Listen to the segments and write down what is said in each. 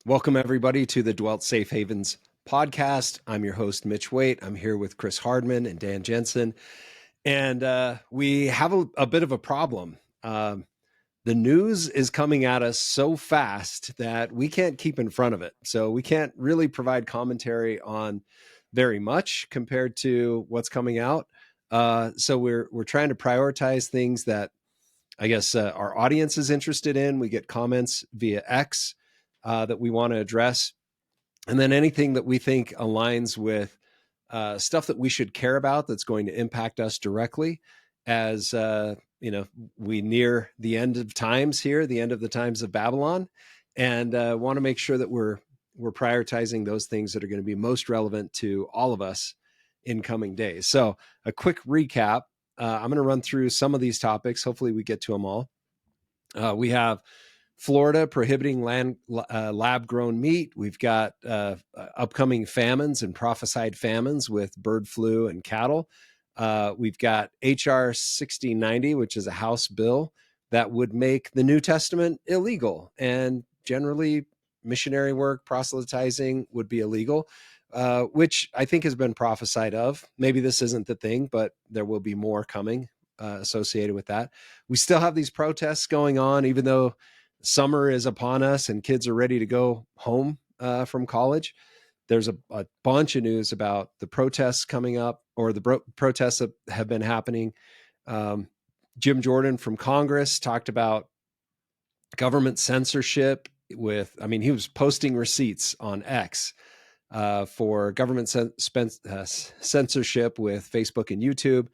Welcome, everybody, to the Dwelt Safe Havens podcast. I'm your host, Mitch Waite. I'm here with Chris Hardman and Dan Jensen. And we have a bit of a problem. The news is coming at us so fast that we can't keep in front of it. So we can't really provide commentary on very much compared to what's coming out. So we're trying to prioritize things that I guess our audience is interested in. We get comments via X that we want to address. And then anything that we think aligns with stuff that we should care about that's going to impact us directly as we near the end of times here, the end of the times of Babylon, and want to make sure that we're prioritizing those things that are going to be most relevant to all of us in coming days. So a quick recap. I'm going to run through some of these topics. Hopefully we get to them all. We have Florida prohibiting lab-grown meat. We've got upcoming famines and prophesied famines with bird flu and cattle. We've got HR 6090, which is a House bill that would make the New Testament illegal. And generally, missionary work, proselytizing would be illegal, which I think has been prophesied of. Maybe this isn't the thing, but there will be more coming associated with that. We still have these protests going on, even though summer is upon us and kids are ready to go home from college. There's a bunch of news about the protests coming up, or the protests that have been happening. Jim Jordan from Congress talked about government censorship he was posting receipts on X for government censorship with Facebook and YouTube.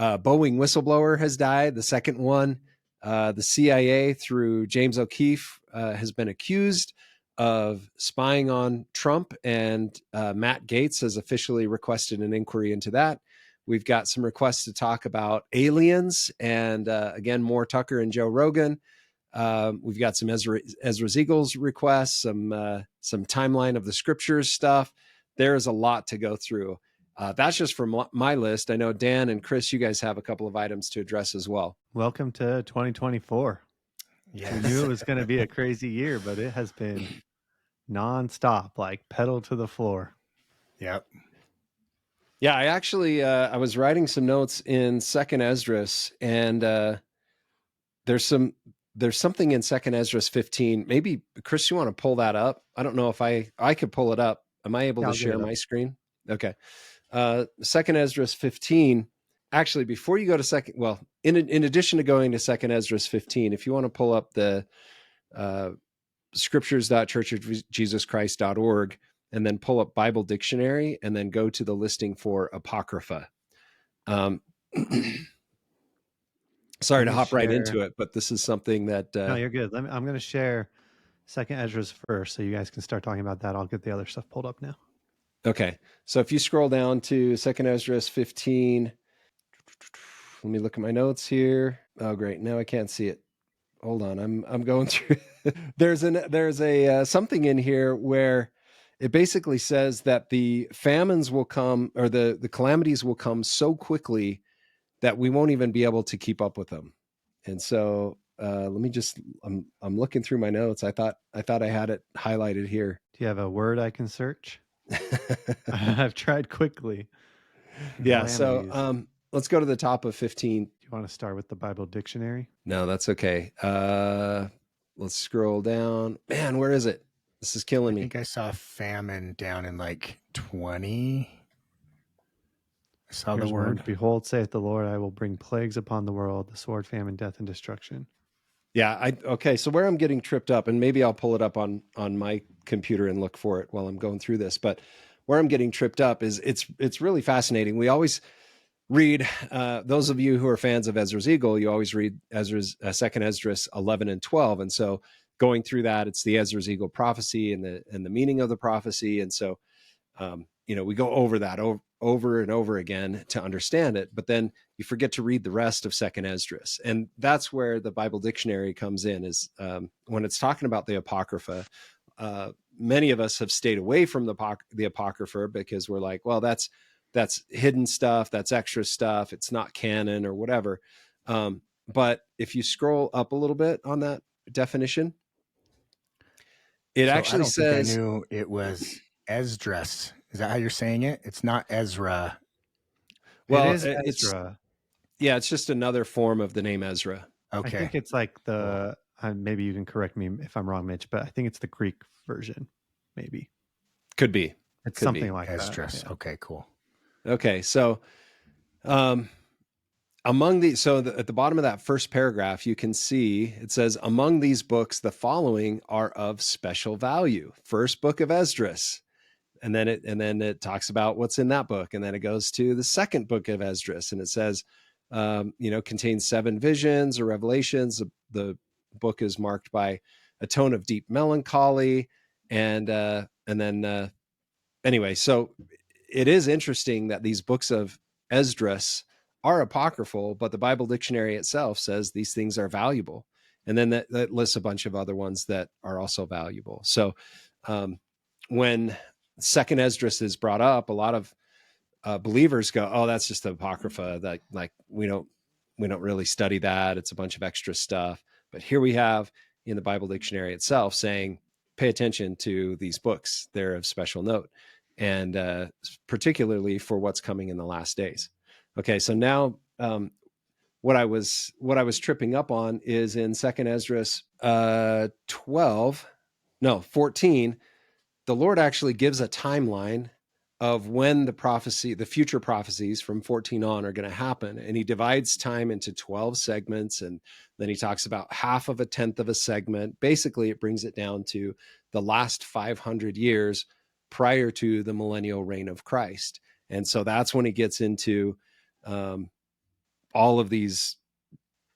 Boeing whistleblower has died, the second one. The CIA, through James O'Keefe, has been accused of spying on Trump, and Matt Gaetz has officially requested an inquiry into that. We've got some requests to talk about aliens, and again, more Tucker and Joe Rogan. We've got some Ezra Siegel's requests, some timeline of the scriptures stuff. There's a lot to go through. That's just from my list. I know Dan and Chris, you guys have a couple of items to address as well. Welcome to 2024. Yes. We knew it was going to be a crazy year, but it has been nonstop, like pedal to the floor. Yep. Yeah, I actually I was writing some notes in Second Esdras, and there's something in Second Esdras 15. Maybe Chris, you want to pull that up? I don't know if I could pull it up. Am I able to share my screen? Okay. Second Esdras 15. Actually, before you go to in addition to going to Second Esdras 15, if you want to pull up the scriptures.churchofjesuschrist.org and then pull up Bible Dictionary and then go to the listing for Apocrypha. Sorry to hop right into it, but this is something that... No, you're good. I'm going to share Second Esdras first so you guys can start talking about that. I'll get the other stuff pulled up now. Okay, so if you scroll down to Second Esdras 15, let me look at my notes here. Oh, great! Now I can't see it. Hold on, I'm going through. there's a something in here where it basically says that the famines will come, or the calamities will come so quickly that we won't even be able to keep up with them. And so let me just, I'm looking through my notes. I thought I had it highlighted here. Do you have a word I can search? I've tried quickly. Yeah. So let's go to the top of 15. Do you want to start with the Bible Dictionary? No, that's okay. Let's scroll down. Man, where is it? This is killing me. I think I saw famine down in like 20. I saw the word. Behold, saith the Lord, I will bring plagues upon the world, the sword, famine, death, and destruction. Yeah. Okay. So where I'm getting tripped up, and maybe I'll pull it up on my computer and look for it while I'm going through this, but where I'm getting tripped up is it's really fascinating. We always read, those of you who are fans of Ezra Siegel, you always read Second Esdras 11 and 12. And so going through that, it's the Ezra Siegel prophecy and the meaning of the prophecy. And so, we go over that over and over again to understand it, but then you forget to read the rest of Second Esdras. And that's where the Bible Dictionary comes in, is when it's talking about the Apocrypha. Many of us have stayed away from the Apocrypha because we're like, well, that's hidden stuff, that's extra stuff, it's not canon or whatever. But if you scroll up a little bit on that definition, It So I actually don't think I says, knew it was Esdras. Is that how you're saying it? It's not Ezra. It well, is it's, Ezra. yeah, it's just another form of the name Ezra. I Okay. think it's like the maybe you can correct me if I'm wrong, Mitch, but I think it's the Greek version. Maybe Could be. it's Could something be. like Esdras. that. Yeah. Okay, cool. Okay. So, at the bottom of that first paragraph, you can see it says, among these books, the following are of special value. First book of Esdras. And then it talks about what's in that book. And then it goes to the second book of Esdras. And it says, contains 7 visions or revelations. The book is marked by a tone of deep melancholy. Anyway, so it is interesting that these books of Esdras are apocryphal, but the Bible dictionary itself says these things are valuable. And then that lists a bunch of other ones that are also valuable. So when second Esdras is brought up, a lot of believers go, "Oh, that's just the apocrypha. That like we don't really study that. It's a bunch of extra stuff." But here we have in the Bible dictionary itself saying, "Pay attention to these books; they're of special note, and particularly for what's coming in the last days." Okay, so now what I was tripping up on is in Second Esdras 14. The Lord actually gives a timeline of when the future prophecies from 14 on are going to happen. And he divides time into 12 segments. And then he talks about half of a tenth of a segment. Basically, it brings it down to the last 500 years prior to the millennial reign of Christ. And so that's when he gets into all of these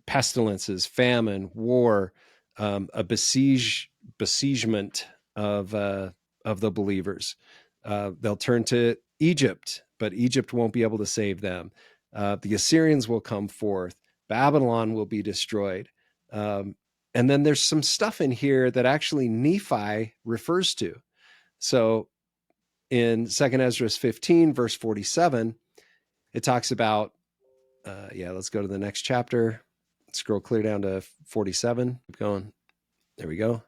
pestilences, famine, war, a besiegement of the believers. They'll turn to Egypt, but Egypt won't be able to save them. The Assyrians will come forth. Babylon will be destroyed. And then there's some stuff in here that actually Nephi refers to. So in 2nd Esdras 15, verse 47, it talks about, let's go to the next chapter. Scroll clear down to 47. Keep going. There we go.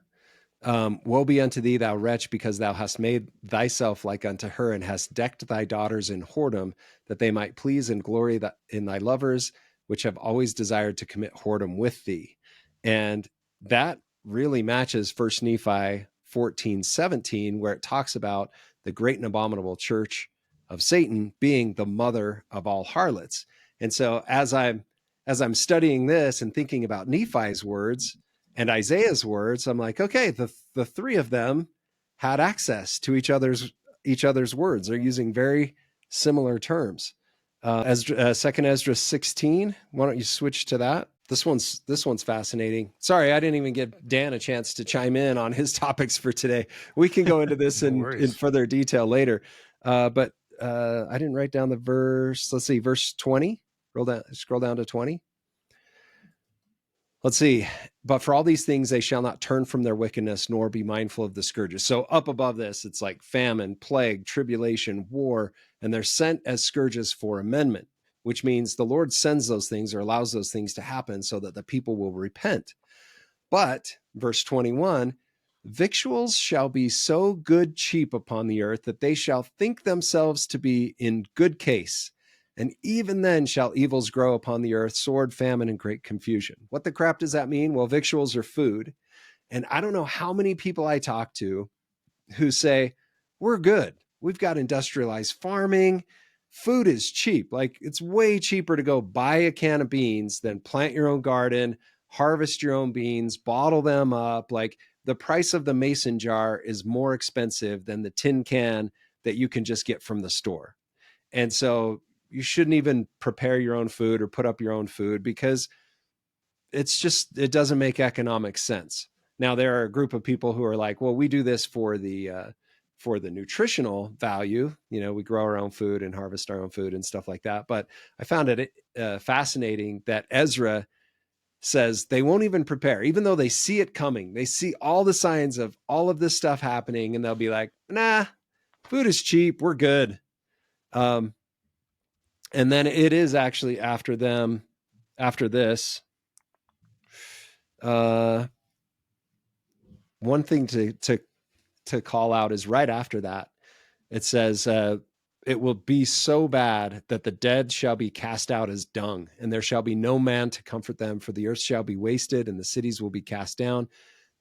Woe be unto thee, thou wretch, because thou hast made thyself like unto her, and hast decked thy daughters in whoredom, that they might please and glory in thy lovers, which have always desired to commit whoredom with thee. And that really matches 1 Nephi 14:17, where it talks about the great and abominable church of Satan being the mother of all harlots. And so as I'm studying this and thinking about Nephi's words and Isaiah's words, I'm like, okay, the three of them had access to each other's words. They're using very similar terms. Second Esdras 16. Why don't you switch to that? This one's fascinating. Sorry, I didn't even give Dan a chance to chime in on his topics for today. We can go into this No in worries. further detail later. But I didn't write down the verse. Let's see, verse 20. Scroll down to 20. Let's see. But for all these things, they shall not turn from their wickedness, nor be mindful of the scourges. So up above this, it's like famine, plague, tribulation, war, and they're sent as scourges for amendment, which means the Lord sends those things or allows those things to happen so that the people will repent. But verse 21, victuals shall be so good cheap upon the earth that they shall think themselves to be in good case. And even then shall evils grow upon the earth, sword, famine, and great confusion. What the crap does that mean? Well, victuals are food. And I don't know how many people I talk to who say, we're good. We've got industrialized farming. Food is cheap. Like it's way cheaper to go buy a can of beans than plant your own garden, harvest your own beans, bottle them up. Like the price of the mason jar is more expensive than the tin can that you can just get from the store. And so you shouldn't even prepare your own food or put up your own food because it doesn't make economic sense. Now there are a group of people who are like, well, we do this for the nutritional value. We grow our own food and harvest our own food and stuff like that. But I found it fascinating that Ezra says they won't even prepare, even though they see it coming. They see all the signs of all of this stuff happening, and they'll be like, nah, food is cheap. We're good. And then it is actually after this, one thing to to call out is right after that. It says, it will be so bad that the dead shall be cast out as dung, and there shall be no man to comfort them, for the earth shall be wasted, and the cities will be cast down.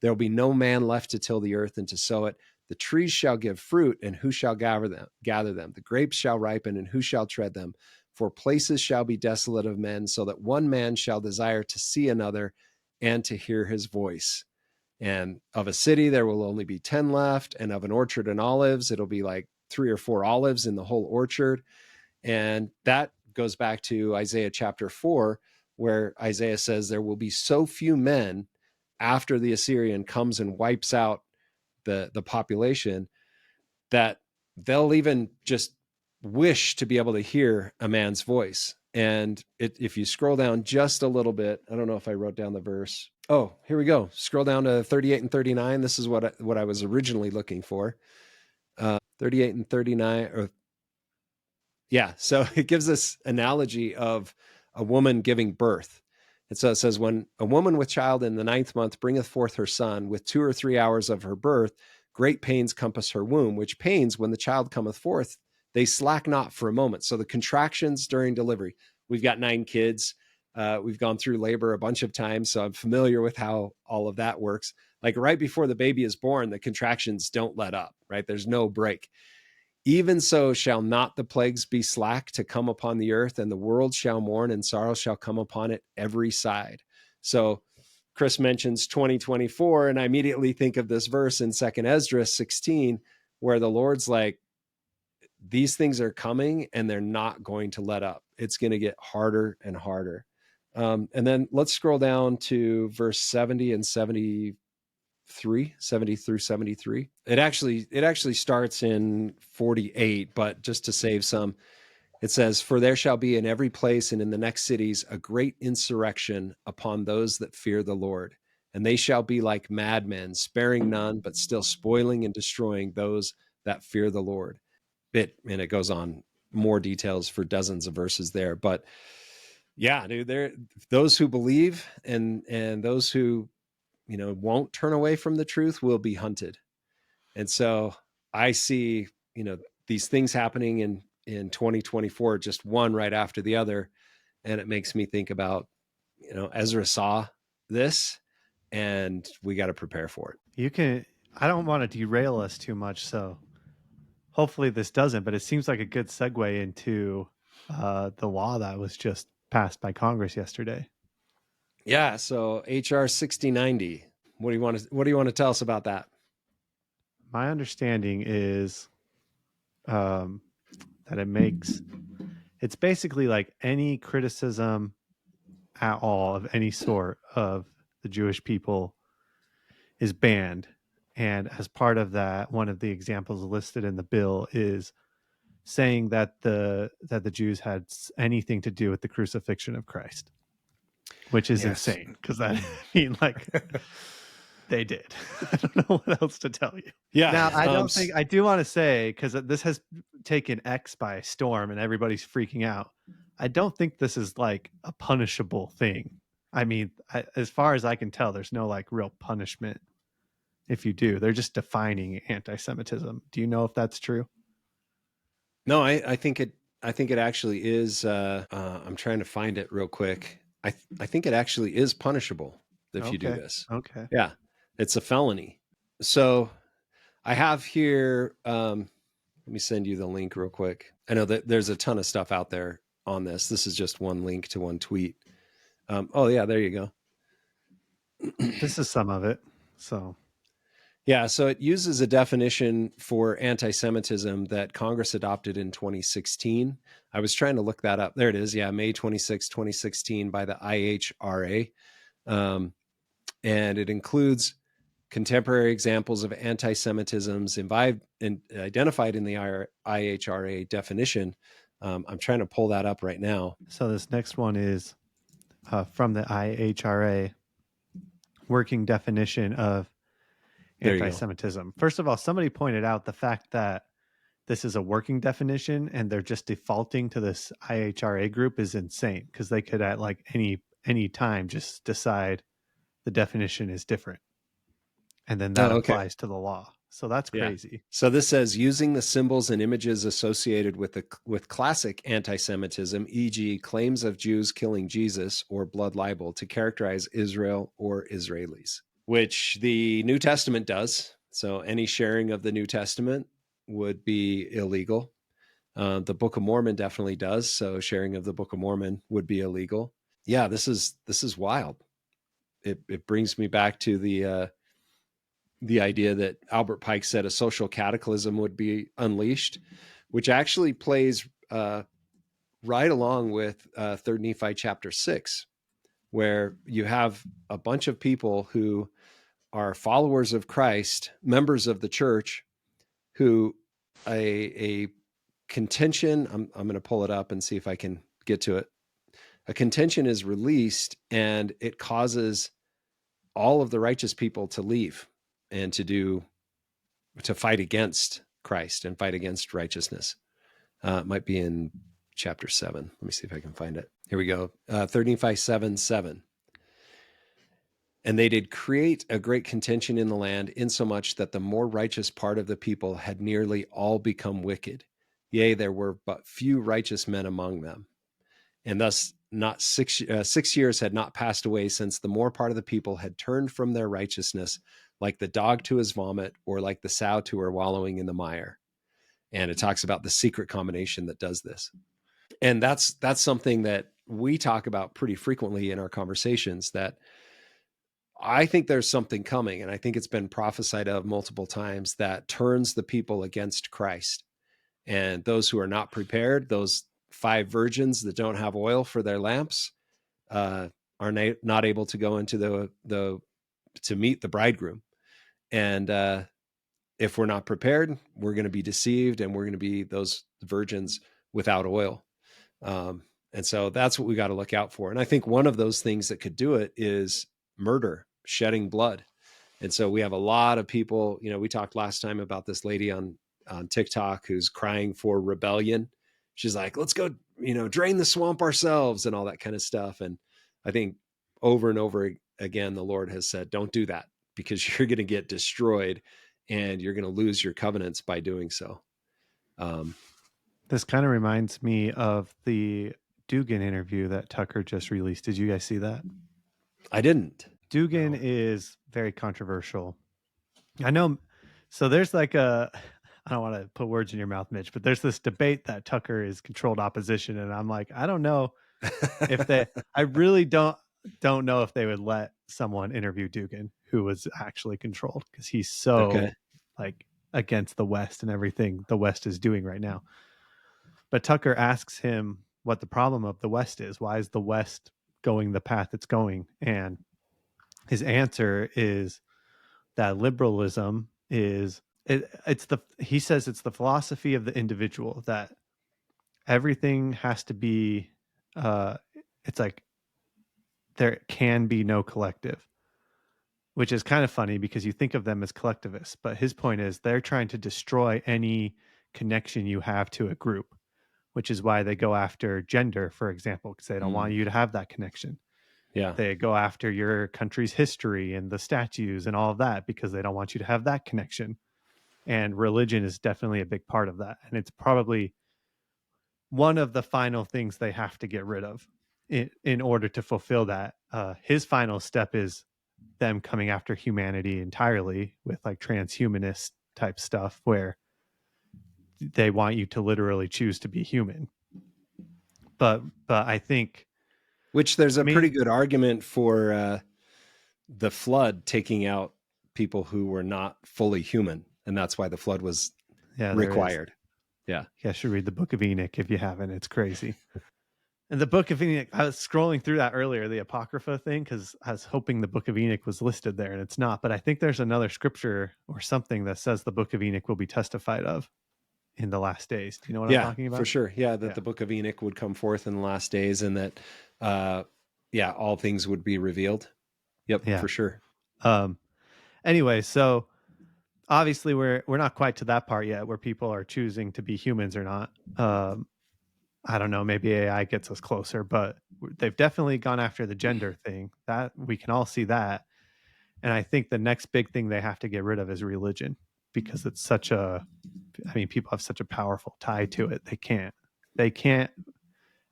There will be no man left to till the earth and to sow it. The trees shall give fruit, and who shall gather them? The grapes shall ripen, and who shall tread them? For places shall be desolate of men, so that one man shall desire to see another and to hear his voice. And of a city, there will only be 10 left. And of an orchard and olives, it'll be like 3 or 4 olives in the whole orchard. And that goes back to Isaiah chapter 4, where Isaiah says there will be so few men after the Assyrian comes and wipes out the population that they'll even just wish to be able to hear a man's voice. And if you scroll down just a little bit, I don't know if I wrote down the verse. Oh, here we go. Scroll down to 38 and 39. This is what I was originally looking for. 38 and 39. Or yeah, so it gives this analogy of a woman giving birth. And so it says, when a woman with child in the 9th month bringeth forth her son, with 2 or 3 hours of her birth, great pains compass her womb, which pains when the child cometh forth, they slack not for a moment. So the contractions during delivery, we've got 9 kids. We've gone through labor a bunch of times, so I'm familiar with how all of that works. Like right before the baby is born, the contractions don't let up, right? There's no break. Even so shall not the plagues be slack to come upon the earth, and the world shall mourn, and sorrow shall come upon it every side. So Chris mentions 2024, and I immediately think of this verse in 2nd Ezra 16, where the Lord's like, these things are coming and they're not going to let up. It's going to get harder and harder. And then let's scroll down to verse 70 and 70 through 73. It actually starts in 48, but just to save some, it says, for there shall be in every place and in the next cities a great insurrection upon those that fear the Lord. And they shall be like madmen, sparing none, but still spoiling and destroying those that fear the Lord. And it goes on more details for dozens of verses there. But yeah, dude, those who believe and those who won't turn away from the truth will be hunted. And so I see, these things happening in 2024, just one right after the other. And it makes me think about, Ezra saw this and we got to prepare for it. I don't want to derail us too much, so hopefully this doesn't, but it seems like a good segue into the law that was just passed by Congress yesterday. Yeah. So HR 6090. What do you want to tell us about that? My understanding is that it's basically like any criticism at all of any sort of the Jewish people is banned. And as part of that, one of the examples listed in the bill is saying that the Jews had anything to do with the crucifixion of Christ, which is insane, because that they did. I don't know what else to tell you. Yeah. Now, I do want to say, because this has taken X by storm and everybody's freaking out, I don't think this is like a punishable thing. I mean, as far as I can tell, there's no like real punishment if you do. They're just defining anti-Semitism. Do you know if that's true? No, I think it actually is. I'm trying to find it real quick. I think it actually is punishable if you do this. Okay. Yeah, it's a felony. So I have here. Let me send you the link real quick. I know that there's a ton of stuff out there on this. This is just one link to one tweet. Oh yeah, there you go. This is some of it. So. Yeah, so it uses a definition for anti-Semitism that Congress adopted in 2016. I was trying to look that up. There it is. Yeah, May 26, 2016 by the IHRA. And it includes contemporary examples of anti-Semitisms identified in the IHRA definition. I'm trying to pull that up right now. So this next one is from the IHRA working definition of anti-Semitism. First of all, somebody pointed out the fact that this is a working definition and they're just defaulting to this IHRA group is insane, because they could at like any time just decide the definition is different, and then that applies to the law. So that's Yeah. crazy. So this says using the symbols and images associated with classic anti-Semitism, e.g., claims of Jews killing Jesus or blood libel, to characterize Israel or Israelis, which the New Testament does. So any sharing of the New Testament would be illegal. The Book of Mormon definitely does. So sharing of the Book of Mormon would be illegal. Yeah, this is wild. It brings me back to the idea that Albert Pike said a social cataclysm would be unleashed, which actually plays right along with 3rd Nephi chapter 6, where you have a bunch of people who are followers of Christ, members of the church, who a contention, I'm going to pull it up and see if I can get to it. A contention is released and it causes all of the righteous people to leave and to fight against Christ and fight against righteousness. It might be in chapter 7. Let me see if I can find it. Here we go. 3rd Nephi 7:7. And they did create a great contention in the land, insomuch that the more righteous part of the people had nearly all become wicked. Yea, there were but few righteous men among them. And thus not 6 years had not passed away since the more part of the people had turned from their righteousness, like the dog to his vomit, or like the sow to her wallowing in the mire. And it talks about the secret combination that does this. And that's something that we talk about pretty frequently in our conversations, that I think there's something coming, and I think it's been prophesied of multiple times, that turns the people against Christ. And those who are not prepared, those 5 virgins that don't have oil for their lamps, are not able to go into to meet the bridegroom. And if we're not prepared, we're going to be deceived, and we're going to be those virgins without oil. And so that's what we got to look out for. And I think one of those things that could do it is murder, shedding blood. And so we have a lot of people, we talked last time about this lady on TikTok who's crying for rebellion. She's like, let's go, drain the swamp ourselves and all that kind of stuff. And I think over and over again, the Lord has said, don't do that, because you're going to get destroyed and you're going to lose your covenants by doing so. This kind of reminds me of the Dugan interview that Tucker just released. Did you guys see that? I didn't. Dugan is very controversial. I know. So there's like I don't want to put words in your mouth, Mitch, but there's this debate that Tucker is controlled opposition. And I'm like, I don't know if I really don't know if they would let someone interview Dugan who was actually controlled, because he's so like against the West and everything the West is doing right now. But Tucker asks him what the problem of the West is. Why is the West going the path it's going? And his answer is that liberalism is he says it's the philosophy of the individual, that everything has to be it's like there can be no collective, which is kind of funny because you think of them as collectivists, but his point is they're trying to destroy any connection you have to a group, which is why they go after gender, for example, because they don't want you to have that connection. Yeah. They go after your country's history and the statues and all of that because they don't want you to have that connection. And religion is definitely a big part of that. And it's probably one of the final things they have to get rid of in order to fulfill that. His final step is them coming after humanity entirely with like transhumanist type stuff where they want you to literally choose to be human. But I think, which there's a pretty good argument for the flood taking out people who were not fully human, and that's why the flood was required. Yeah. You should read the Book of Enoch if you haven't. It's crazy. And the Book of Enoch, I was scrolling through that earlier, the Apocrypha thing, because I was hoping the Book of Enoch was listed there, and it's not. But I think there's another scripture or something that says the Book of Enoch will be testified of in the last days. Do you know what I'm talking about? For sure. Yeah, that the Book of Enoch would come forth in the last days, and that, all things would be revealed. Yep, for sure. Anyway, so obviously we're not quite to that part yet where people are choosing to be humans or not. I don't know, maybe AI gets us closer, but they've definitely gone after the gender thing. That we can all see that. And I think the next big thing they have to get rid of is religion. because it's such a, I mean, people have such a powerful tie to it. They can't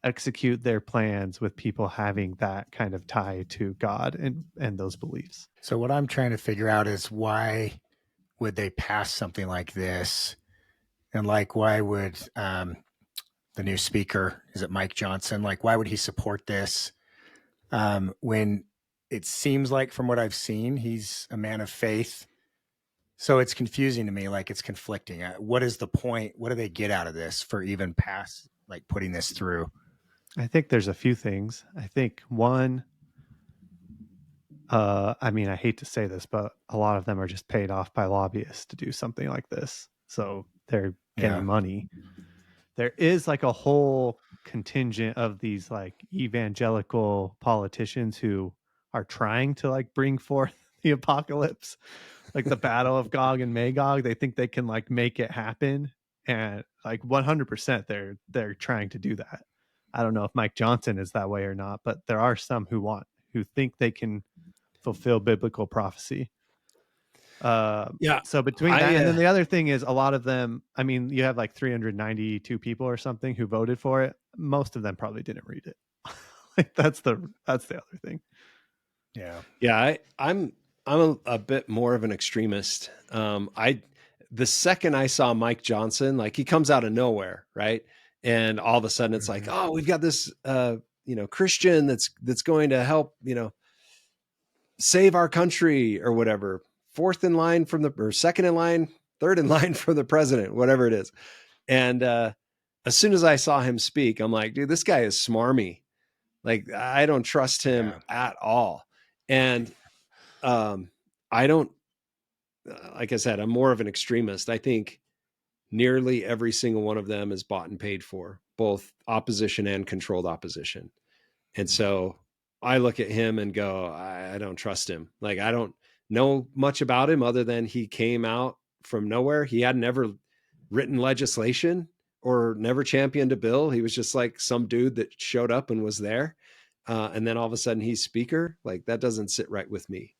execute their plans with people having that kind of tie to God and those beliefs. So what I'm trying to figure out is why would they pass something like this? And like, why would the new speaker, is it Mike Johnson? Like, why would he support this? When it seems like from what I've seen, he's a man of faith. So it's confusing to me, like it's conflicting. What is the point? What do they get out of this for even past, like putting this through? I think there's a few things. I think one, I mean, I hate to say this, but a lot of them are just paid off by lobbyists to do something like this. So they're getting money. There is like a whole contingent of these like evangelical politicians who are trying to like bring forth the apocalypse, like the battle of Gog and Magog. They think they can like make it happen, and like 100% they're trying to do that. I don't know if Mike Johnson is that way or not, but there are some who think they can fulfill biblical prophecy. Yeah. So between that and then the other thing is a lot of them, I mean, you have like 392 people or something who voted for it. Most of them probably didn't read it. Like that's the other thing. Yeah. I'm a bit more of an extremist. The second I saw Mike Johnson, like he comes out of nowhere, right? And all of a sudden it's like, oh, we've got this Christian that's going to help, save our country or whatever. Fourth in line or second in line, third in line for the president, whatever it is. And as soon as I saw him speak, I'm like, dude, this guy is smarmy. Like, I don't trust him at all. And I don't, like I said, I'm more of an extremist. I think nearly every single one of them is bought and paid for, both opposition and controlled opposition. And so I look at him and go, I don't trust him. Like, I don't know much about him other than he came out from nowhere. He hadn't ever written legislation or never championed a bill. He was just like some dude that showed up and was there. And then all of a sudden he's speaker. Like, that doesn't sit right with me.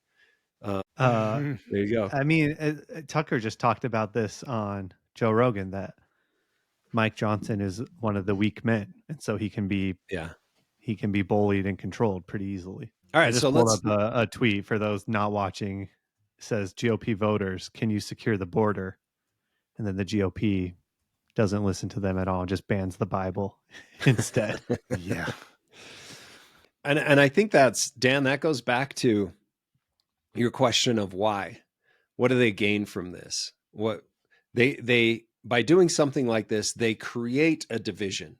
There you go. I mean, Tucker just talked about this on Joe Rogan, that Mike Johnson is one of the weak men. And so he can be bullied and controlled pretty easily. All right. I just So pulled up a tweet for those not watching. It says, GOP voters, can you secure the border? And then the GOP doesn't listen to them at all, just bans the Bible instead. Yeah. And I think Dan, that goes back to your question of why. What do they gain from this? What they by doing something like this, they create a division,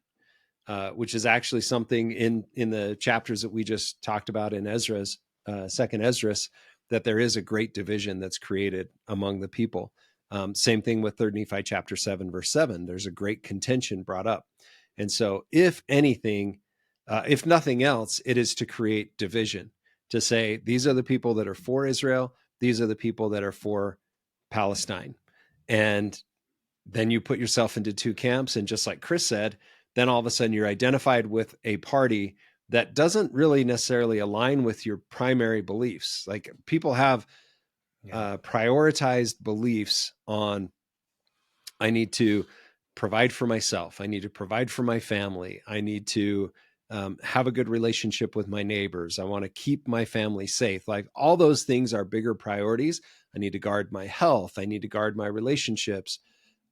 which is actually something in the chapters that we just talked about in Ezra's, second Esdras, that there is a great division that's created among the people. Same thing with 3rd Nephi chapter 7, verse 7. There's a great contention brought up. And so if anything, if nothing else, it is to create division, to say, these are the people that are for Israel. These are the people that are for Palestine. And then you put yourself into two camps. And just like Chris said, then all of a sudden you're identified with a party that doesn't really necessarily align with your primary beliefs. Like, people have prioritized beliefs on, I need to provide for myself. I need to provide for my family. I need to have a good relationship with my neighbors. I want to keep my family safe. Like, all those things are bigger priorities. I need to guard my health. I need to guard my relationships,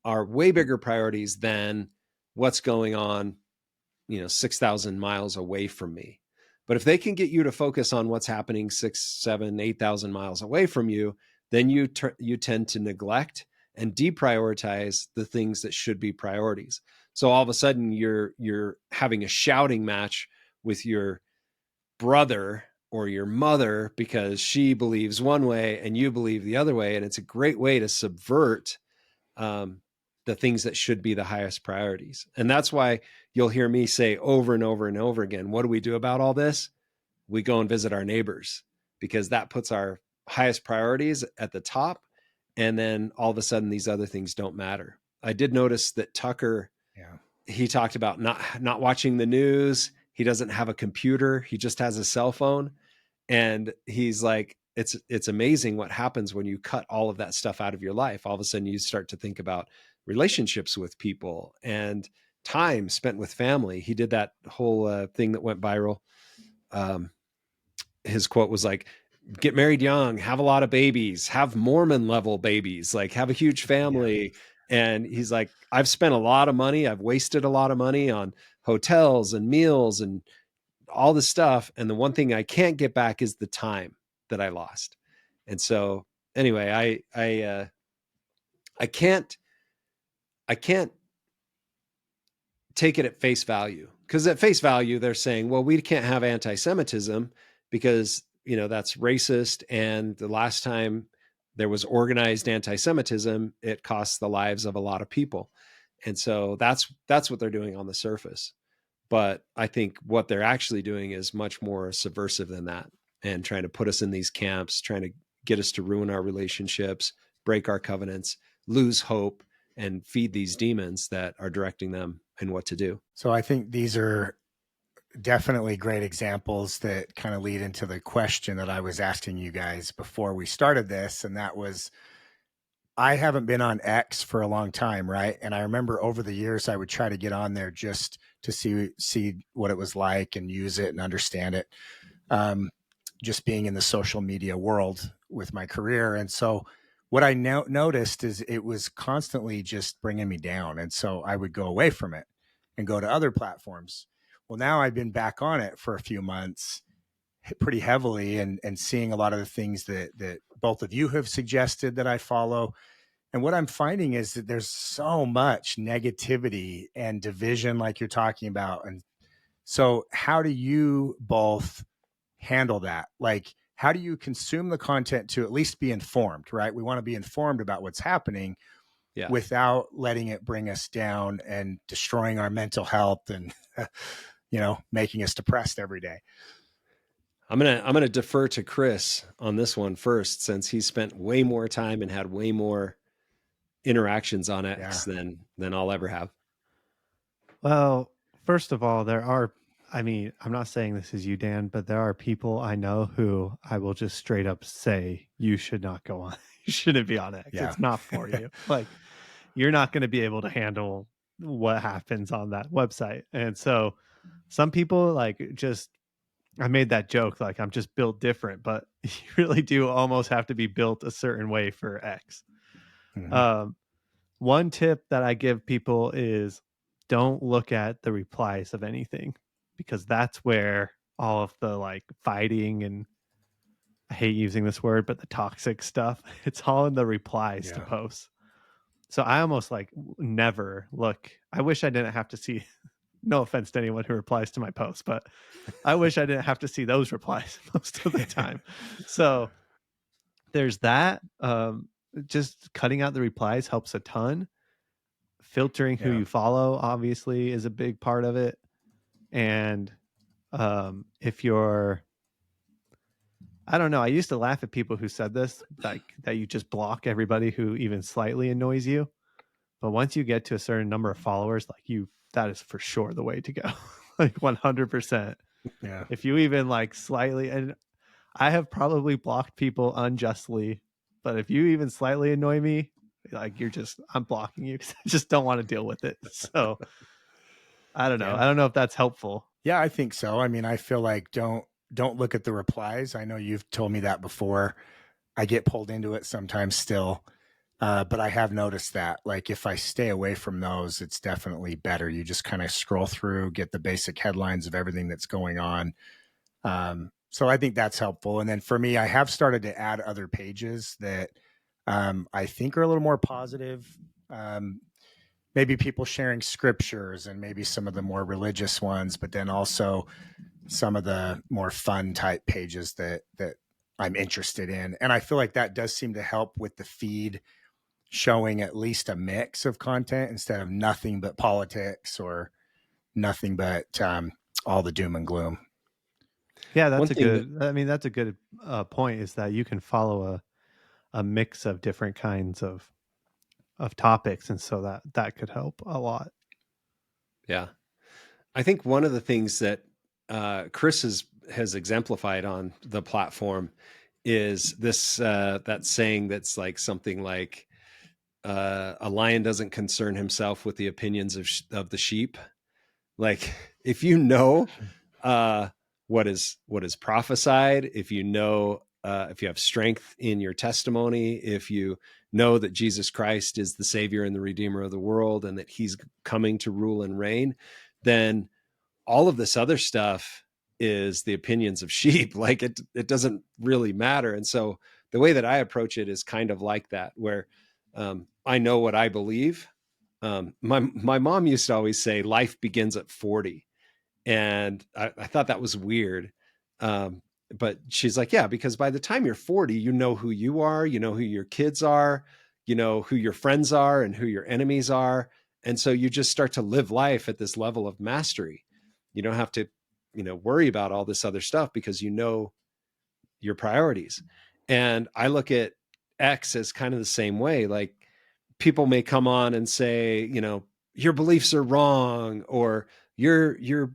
are way bigger priorities than what's going on, 6,000 miles away from me. But if they can get you to focus on what's happening 6, 7, 8,000 miles away from you, then you tend to neglect and deprioritize the things that should be priorities. So all of a sudden you're having a shouting match with your brother or your mother because she believes one way and you believe the other way. And it's a great way to subvert the things that should be the highest priorities. And that's why you'll hear me say over and over and over again, what do we do about all this? We go and visit our neighbors, because that puts our highest priorities at the top. And then all of a sudden these other things don't matter. I did notice that Tucker, he talked about not watching the news. He doesn't have a computer. He just has a cell phone. And he's like, it's amazing what happens when you cut all of that stuff out of your life. All of a sudden you start to think about relationships with people and time spent with family. He did that whole thing that went viral. His quote was like, get married young, have a lot of babies, have Mormon level babies, like have a huge family. And he's like, I've spent a lot of money. I've wasted a lot of money on hotels and meals and all this stuff. And the one thing I can't get back is the time that I lost. And so anyway, I can't take it at face value, because at face value, they're saying, well, we can't have anti-Semitism because, that's racist. And the last time there was organized anti-Semitism, it costs the lives of a lot of people. And so that's what they're doing on the surface. But I think what they're actually doing is much more subversive than that, and trying to put us in these camps, trying to get us to ruin our relationships, break our covenants, lose hope, and feed these demons that are directing them in what to do. So I think these are definitely great examples that kind of lead into the question that I was asking you guys before we started this. And that was, I haven't been on X for a long time, right? And I remember over the years, I would try to get on there just to see what it was like and use it and understand it. Just being in the social media world with my career. And so what I noticed is it was constantly just bringing me down. And so I would go away from it and go to other platforms. Well, now I've been back on it for a few months pretty heavily and seeing a lot of the things that both of you have suggested that I follow. And what I'm finding is that there's so much negativity and division like you're talking about. And so how do you both handle that? Like, how do you consume the content to at least be informed, right? We want to be informed about what's happening without letting it bring us down and destroying our mental health and, making us depressed every day. I'm gonna defer to Chris on this one first, since he spent way more time and had way more interactions on X than I'll ever have. Well, first of all, I'm not saying this is you, Dan, but there are people I know who I will just straight up say, you should not go on. You shouldn't be on X. Yeah. It's not for you. Like, you're not going to be able to handle what happens on that website. And so some people I made that joke, like I'm just built different, but you really do almost have to be built a certain way for X. Mm-hmm. One tip that I give people is don't look at the replies of anything, because that's where all of the fighting, and I hate using this word, but the toxic stuff, it's all in the replies to posts. So I almost never look. I wish I didn't have to see, no offense to anyone who replies to my posts, but I wish I didn't have to see those replies most of the time. So there's that. Just cutting out the replies helps a ton. Filtering who you follow obviously is a big part of it. And if you're, I don't know, I used to laugh at people who said this, like that you just block everybody who even slightly annoys you. But once you get to a certain number of followers, that is for sure the way to go. 100%. Yeah. If you even slightly, and I have probably blocked people unjustly, but if you even slightly annoy me, I'm blocking you because I just don't want to deal with it. So I don't know. Yeah. I don't know if that's helpful. Yeah, I think so. I mean, I feel like don't look at the replies. I know you've told me that before. I get pulled into it sometimes still. But I have noticed that, if I stay away from those, it's definitely better. You just kind of scroll through, get the basic headlines of everything that's going on. So I think that's helpful. And then for me, I have started to add other pages that I think are a little more positive. Maybe people sharing scriptures and maybe some of the more religious ones, but then also some of the more fun type pages that I'm interested in. And I feel like that does seem to help with the feed showing at least a mix of content instead of nothing but politics or nothing but all the doom and gloom. Yeah, that's a good point, is that you can follow a mix of different kinds of topics. And so that could help a lot. Yeah. I think one of the things that Chris has exemplified on the platform is this that saying that's like something like a lion doesn't concern himself with the opinions of the sheep. Like if you know what is prophesied, if you know if you have strength in your testimony, if you know that Jesus Christ is the Savior and the Redeemer of the world, and that He's coming to rule and reign, then all of this other stuff is the opinions of sheep. Like it doesn't really matter. And so the way that I approach it is kind of like that, where I know what I believe. My mom used to always say life begins at 40. And I thought that was weird. Um, but she's like, yeah, because by the time you're 40, you know who you are, you know who your kids are, you know who your friends are and who your enemies are. And so you just start to live life at this level of mastery. You don't have to, worry about all this other stuff because you know your priorities. And I look at X as kind of the same way. Like people may come on and say, your beliefs are wrong, or you're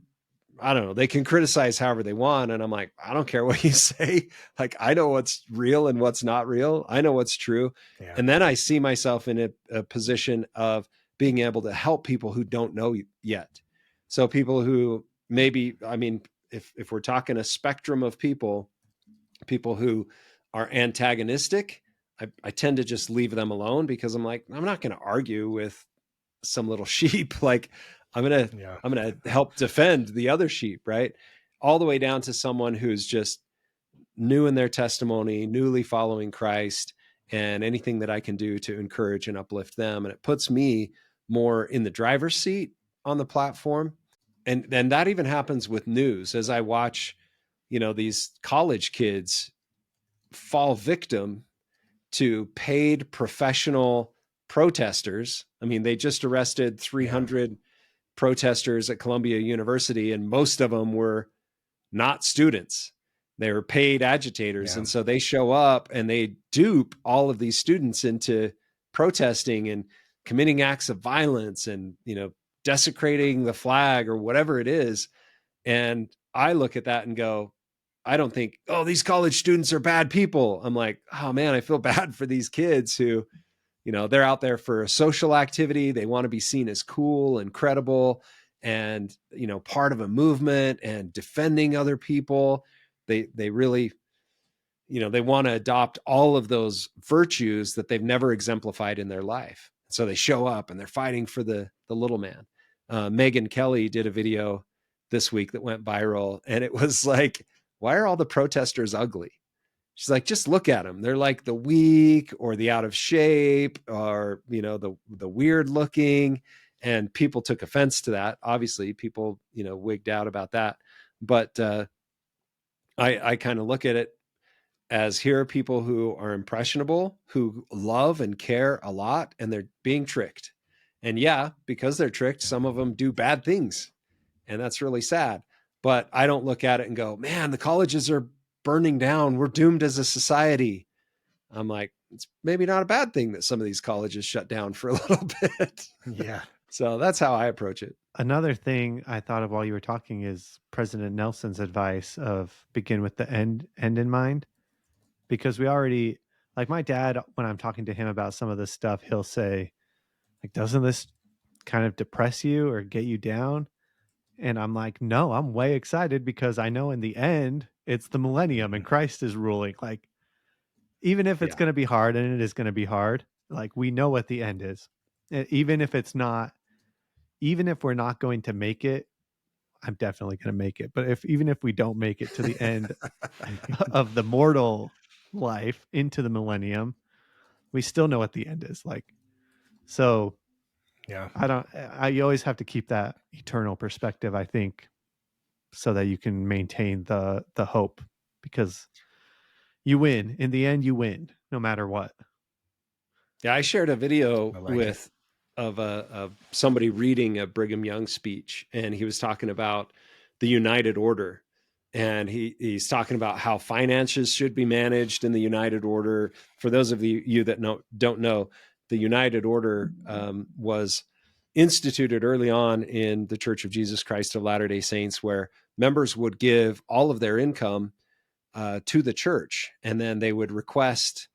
I don't know, they can criticize however they want. And I'm like, I don't care what you say. Like, I know what's real and what's not real. I know what's true. Yeah. And then I see myself in a position of being able to help people who don't know yet. So people who maybe, I mean, if we're talking a spectrum of people who are antagonistic, I tend to just leave them alone, because I'm like, I'm not going to argue with some little sheep. Like I'm going to help defend the other sheep. Right. All the way down to someone who's just new in their testimony, newly following Christ, and anything that I can do to encourage and uplift them. And it puts me more in the driver's seat on the platform. And then that even happens with news, as I watch, these college kids fall victim to paid professional protesters. I mean, they just arrested 300 protesters at Columbia University, and most of them were not students. They were paid agitators. And so they show up and they dupe all of these students into protesting and committing acts of violence and, desecrating the flag or whatever it is. And I look at that and go, I don't think, oh, these college students are bad people. I'm like, oh man, I feel bad for these kids who, they're out there for a social activity. They want to be seen as cool and credible and, part of a movement and defending other people. They really, they want to adopt all of those virtues that they've never exemplified in their life. So they show up and they're fighting for the little man. Megyn Kelly did a video this week that went viral, and it was like, why are all the protesters ugly? She's like, just look at them. They're like the weak or the out of shape or, the weird looking. And people took offense to that. Obviously, people, wigged out about that. But I kind of look at it as, here are people who are impressionable, who love and care a lot, and they're being tricked. And yeah, because they're tricked, some of them do bad things. And that's really sad. But I don't look at it and go, man, the colleges are burning down. We're doomed as a society. I'm like, it's maybe not a bad thing that some of these colleges shut down for a little bit. Yeah. So that's how I approach it. Another thing I thought of while you were talking is President Nelson's advice of begin with the end in mind. Because we already, like my dad, when I'm talking to him about some of this stuff, he'll say, like, doesn't this kind of depress you or get you down? And I'm like, no, I'm way excited because I know in the end, it's the millennium and Christ is ruling. Like, even if it's going to be hard, and it is going to be hard, like we know what the end is. Even if it's not, even if we're not going to make it, I'm definitely going to make it. But even if we don't make it to the end of the mortal life into the millennium, we still know what the end is like. So you always have to keep that eternal perspective, I think, so that you can maintain the hope, because you win in the end. You win no matter what. Yeah, I shared a video of somebody reading a Brigham Young speech, and he was talking about the United Order. And he's talking about how finances should be managed in the United Order. For those of you that don't know, the United Order was instituted early on in the Church of Jesus Christ of Latter-day Saints, where members would give all of their income to the church, and then they would request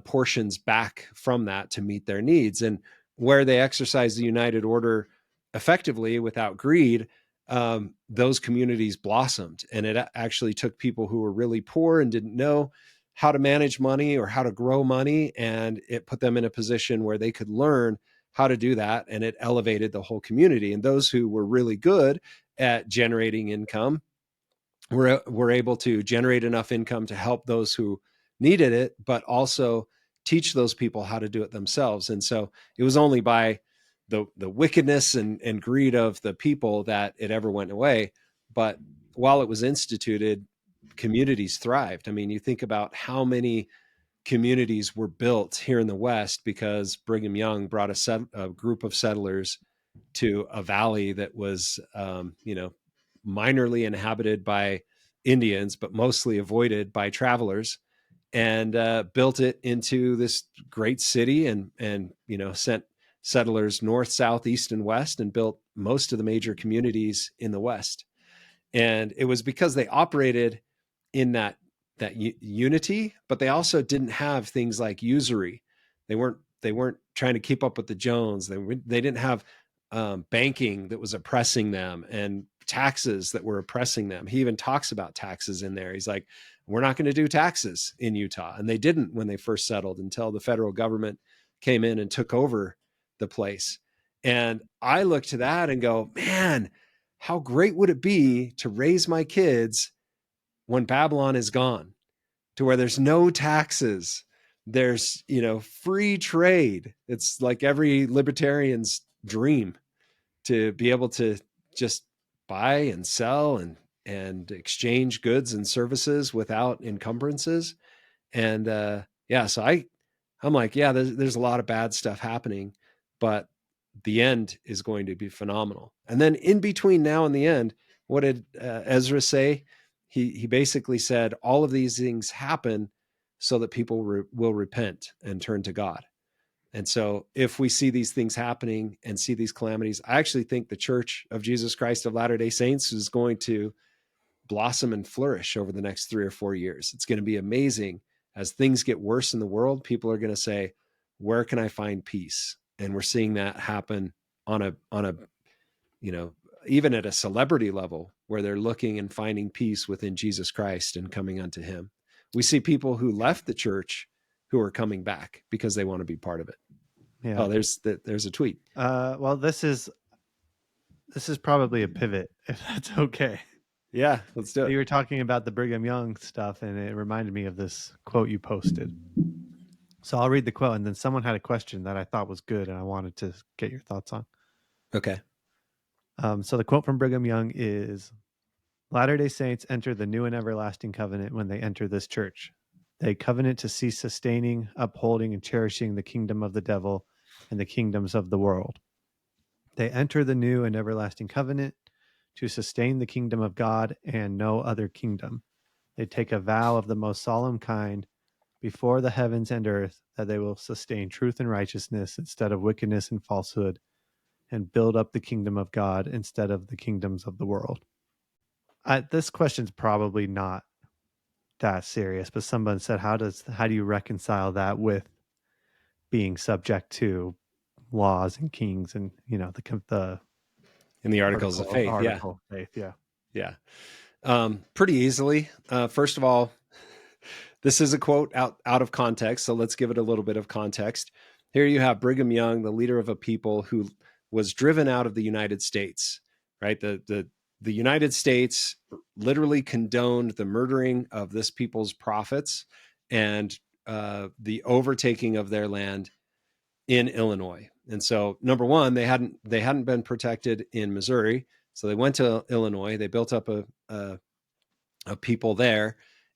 portions back from that to meet their needs. And where they exercised the united order effectively without greed, those communities blossomed. And it actually took people who were really poor and didn't know how to manage money or how to grow money, and it put them in a position where they could learn how to do that, and it elevated the whole community. And those who were really good at generating income were able to generate enough income to help those who needed it, but also teach those people how to do it themselves. And so it was only by the wickedness and greed of the people that it ever went away. But while it was instituted, communities thrived. I mean, you think about how many communities were built here in the West because Brigham Young brought a group of settlers to a valley that was, minorly inhabited by Indians, but mostly avoided by travelers, and built it into this great city, and sent settlers north, south, east, and west, and built most of the major communities in the West. And it was because they operated in that unity, but they also didn't have things like usury. They weren't trying to keep up with the Jones. They didn't have banking that was oppressing them, and taxes that were oppressing them. He even talks about taxes in there. He's like, we're not going to do taxes in Utah. And they didn't when they first settled, until the federal government came in and took over the place. And I look to that and go, man, how great would it be to raise my kids when Babylon is gone, to where there's no taxes, there's, free trade. It's like every libertarian's dream to be able to just buy and sell and exchange goods and services without encumbrances. And so I'm like, yeah, there's a lot of bad stuff happening, but the end is going to be phenomenal. And then in between now and the end, what did Ezra say? He basically said all of these things happen so that people will repent and turn to God. And so if we see these things happening and see these calamities, I actually think the Church of Jesus Christ of Latter-day Saints is going to blossom and flourish over the next 3 or 4 years. It's going to be amazing. As things get worse in the world, people are going to say, where can I find peace? And we're seeing that happen on a, even at a celebrity level, where they're looking and finding peace within Jesus Christ and coming unto him. We see people who left the church who are coming back because they want to be part of it. Yeah. Oh, there's a tweet. Well, this is probably a pivot, if that's okay. Yeah, let's do it. You were talking about the Brigham Young stuff, and it reminded me of this quote you posted. So I'll read the quote, and then someone had a question that I thought was good, and I wanted to get your thoughts on. Okay. So the quote from Brigham Young is, Latter-day Saints enter the new and everlasting covenant when they enter this church. They covenant to cease sustaining, upholding, and cherishing the kingdom of the devil and the kingdoms of the world. They enter the new and everlasting covenant to sustain the kingdom of God and no other kingdom. They take a vow of the most solemn kind before the heavens and earth that they will sustain truth and righteousness instead of wickedness and falsehood, and build up the kingdom of God instead of the kingdoms of the world. This question's probably not that serious, but someone said, how do you reconcile that with being subject to laws and kings and the in the articles of faith? Yeah. Pretty easily. First of all, this is a quote out of context, so let's give it a little bit of context. Here you have Brigham Young, the leader of a people who was driven out of the United States, right? The United States literally condoned the murdering of this people's prophets and the overtaking of their land in Illinois. And so, number one, they hadn't been protected in Missouri, so they went to Illinois. They built up a people there,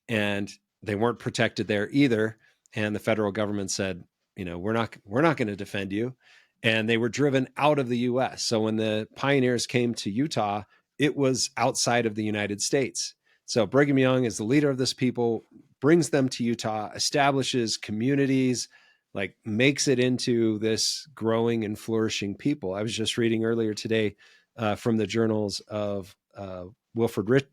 and they weren't protected there either. And the federal government said, we're not going to defend you. And they were driven out of the U.S. So when the pioneers came to Utah, it was outside of the United States. So Brigham Young is the leader of this people, brings them to Utah, establishes communities, like makes it into this growing and flourishing people. I was just reading earlier today from the journals of not Wilford,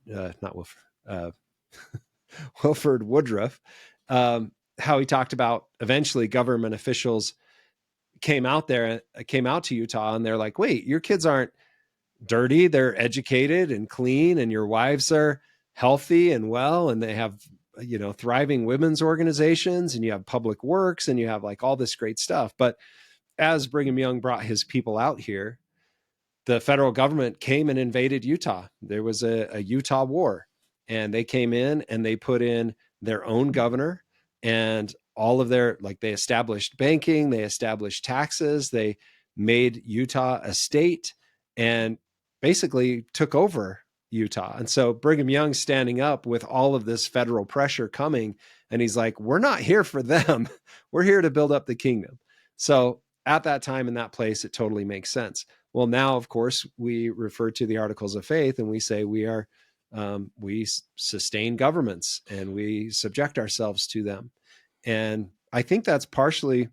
Wilford Woodruff, how he talked about eventually government officials came out to Utah, and they're like, wait, your kids aren't dirty. They're educated and clean, and your wives are healthy and well, and they have, thriving women's organizations, and you have public works, and you have like all this great stuff. But as Brigham Young brought his people out here, the federal government came and invaded Utah. There was a Utah war, and they came in and they put in their own governor, and all of they established banking, they established taxes, they made Utah a state, and basically took over Utah. And so Brigham Young standing up with all of this federal pressure coming, and he's like, we're not here for them. We're here to build up the kingdom. So at that time in that place, it totally makes sense. Well, now, of course, we refer to the Articles of Faith, and we say we sustain governments and we subject ourselves to them. And I think that's partially,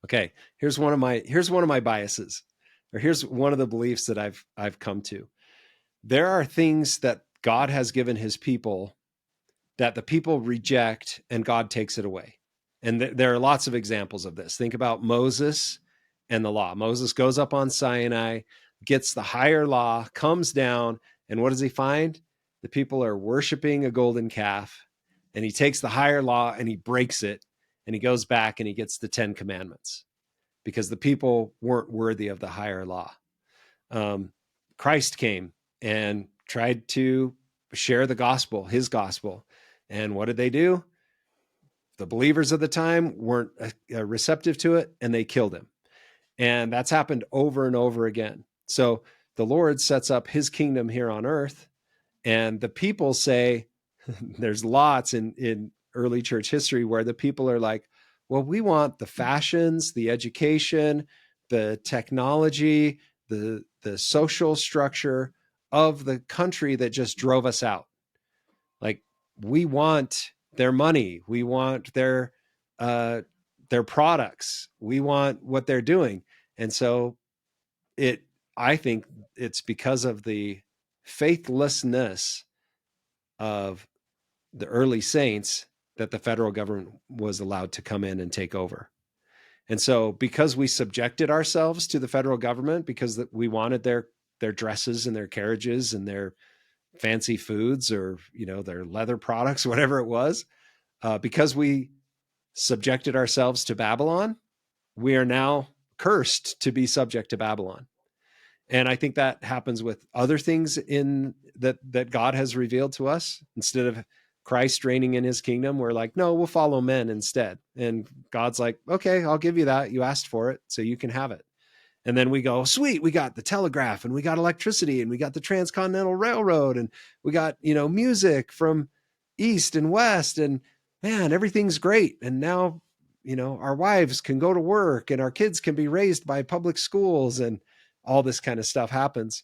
okay, here's one of my biases, or here's one of the beliefs that I've come to. There are things that God has given his people that the people reject, and God takes it away. And there are lots of examples of this. Think about Moses and the law. Moses goes up on Sinai, gets the higher law, comes down, and what does he find? The people are worshiping a golden calf, and he takes the higher law and he breaks it, and he goes back and he gets the 10 commandments because the people weren't worthy of the higher law. Christ came and tried to share the gospel, his gospel. And what did they do? The believers of the time weren't receptive to it, and they killed him. And that's happened over and over again. So the Lord sets up his kingdom here on earth, and the people say, there's lots in early church history where the people are like, well, we want the fashions, the education, the technology, the social structure of the country that just drove us out. Like, we want their money. We want their products. We want what they're doing. And so I think it's because of the faithlessness of the early saints that the federal government was allowed to come in and take over. And so because we subjected ourselves to the federal government, because we wanted their dresses and their carriages and their fancy foods, or, their leather products, whatever it was, because we subjected ourselves to Babylon, we are now cursed to be subject to Babylon. And I think that happens with other things in that God has revealed to us. Instead of Christ reigning in his kingdom, we're like, no, we'll follow men instead. And God's like, okay, I'll give you that. You asked for it, so you can have it. And then we go, sweet, we got the telegraph, and we got electricity, and we got the transcontinental railroad, and we got, music from east and west, and man, everything's great. And now, our wives can go to work, and our kids can be raised by public schools, and all this kind of stuff happens.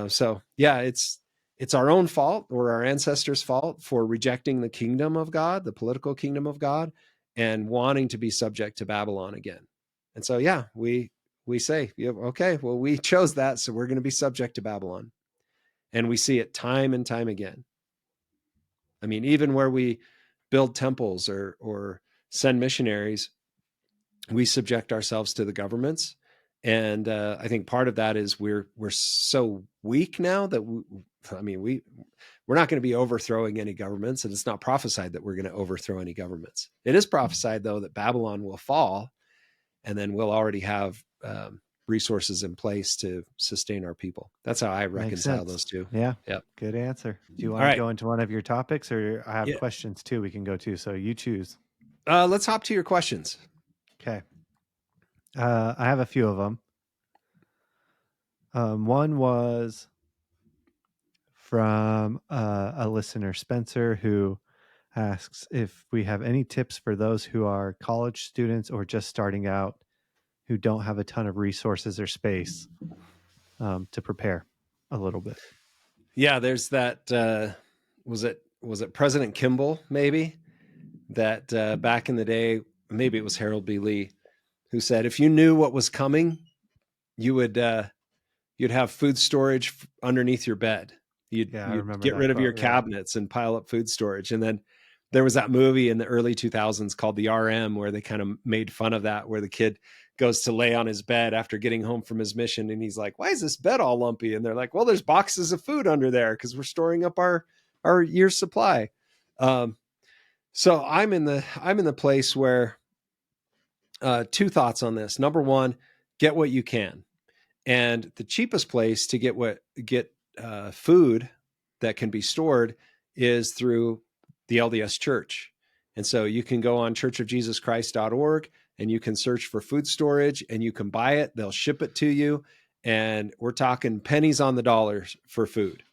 So yeah, it's our own fault, or our ancestors' fault, for rejecting the kingdom of God, the political kingdom of God, and wanting to be subject to Babylon again. And so, yeah, we say, okay, well, we chose that, so we're going to be subject to Babylon. And we see it time and time again. I mean, even where we build temples or send missionaries, we subject ourselves to the governments. And I think part of that is we're so weak now that we're not going to be overthrowing any governments, and it's not prophesied that we're going to overthrow any governments. It is prophesied, though, that Babylon will fall, and then we'll already have resources in place to sustain our people. That's how I reconcile those two. Yeah. Yep. Good answer. Do you want to go into one of your topics, or I have questions too we can go to, so you choose. Let's hop to your questions. Okay. I have a few of them. One was from a listener, Spencer, who asks if we have any tips for those who are college students or just starting out, who don't have a ton of resources or space to prepare a little bit. Yeah, there's that. Was it President Kimball, maybe, that back in the day, maybe it was Harold B. Lee, who said, if you knew what was coming, you would you'd have food storage underneath your bed. I You'd remember get that rid of your quote. Yeah. cabinets and pile up food storage. And then there was that movie in the early 2000s called The RM, where they kind of made fun of that, where the kid goes to lay on his bed after getting home from his mission. And he's like, why is this bed all lumpy? And they're like, well, there's boxes of food under there because we're storing up our year's supply. So I'm in the place where two thoughts on this. Number one, get what you can. And the cheapest place to get food that can be stored is through the LDS Church. And so you can go on churchofjesuschrist.org and you can search for food storage and you can buy it. They'll ship it to you. And we're talking pennies on the dollars for food.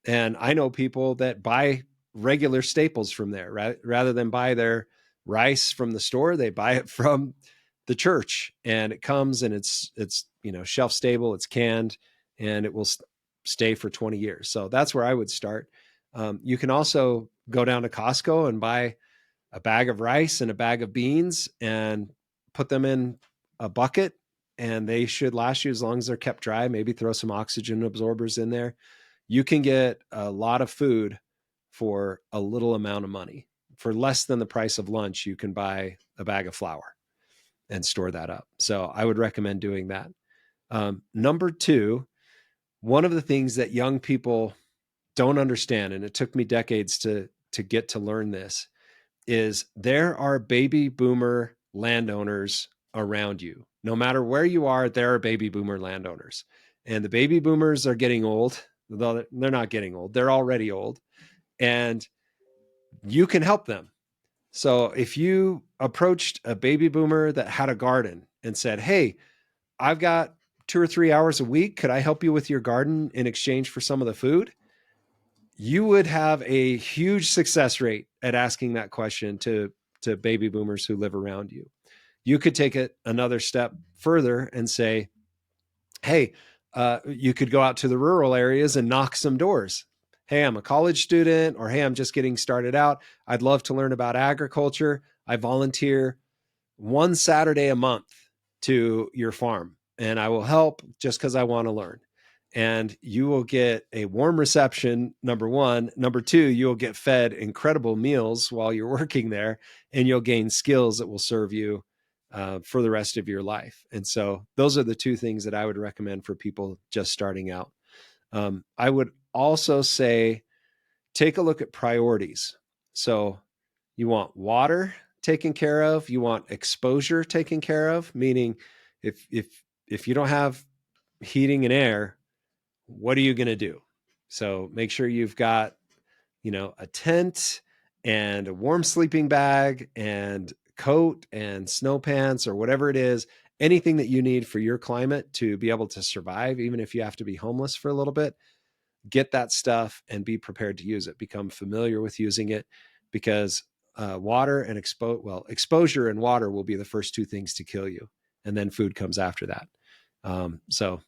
And I know people that buy regular staples from there rather than buy their rice from the store. They buy it from the church, and it comes and it's shelf stable, it's canned, and it will stay for 20 years. So that's where I would start. You can also go down to Costco and buy a bag of rice and a bag of beans and put them in a bucket, and they should last you as long as they're kept dry. Maybe throw some oxygen absorbers in there. You can get a lot of food for a little amount of money. For less than the price of lunch, you can buy a bag of flour and store that up. So I would recommend doing that. Number two, one of the things that young people don't understand, and it took me decades to get to learn this, is there are baby boomer landowners around you. No matter where you are, there are baby boomer landowners. And the baby boomers are getting old. They're not getting old. They're already old. And you can help them. So if you approached a baby boomer that had a garden and said, hey, I've got 2 or 3 hours a week, could I help you with your garden in exchange for some of the food? You would have a huge success rate at asking that question to baby boomers who live around you. You could take it another step further and say, hey, you could go out to the rural areas and knock some doors. Hey, I'm a college student, or hey, I'm just getting started out. I'd love to learn about agriculture. I volunteer one Saturday a month to your farm, and I will help just because I want to learn. And you will get a warm reception, number one. Number two, you'll get fed incredible meals while you're working there, and you'll gain skills that will serve you for the rest of your life. And so those are the two things that I would recommend for people just starting out. I would also say, take a look at priorities. So you want water taken care of. You want exposure taken care of, meaning if you don't have heating and air, what are you going to do? So make sure you've got, a tent and a warm sleeping bag and coat and snow pants or whatever it is, anything that you need for your climate to be able to survive, even if you have to be homeless for a little bit. Get that stuff and be prepared to use it. Become familiar with using it, because water and exposure and water will be the first two things to kill you, and then food comes after that. So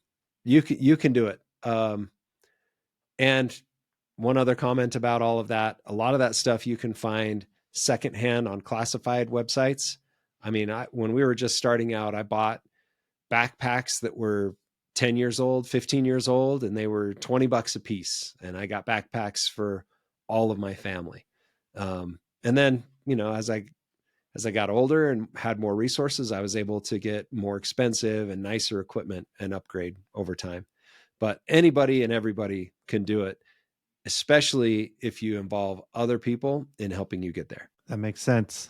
you can do it. And one other comment about all of that: a lot of that stuff you can find secondhand on classified websites. I mean, when we were just starting out, I bought backpacks that were 10 years old, 15 years old, and they were $20 a piece. And I got backpacks for all of my family. And then, as I got older and had more resources, I was able to get more expensive and nicer equipment and upgrade over time. But anybody and everybody can do it, especially if you involve other people in helping you get there. That makes sense.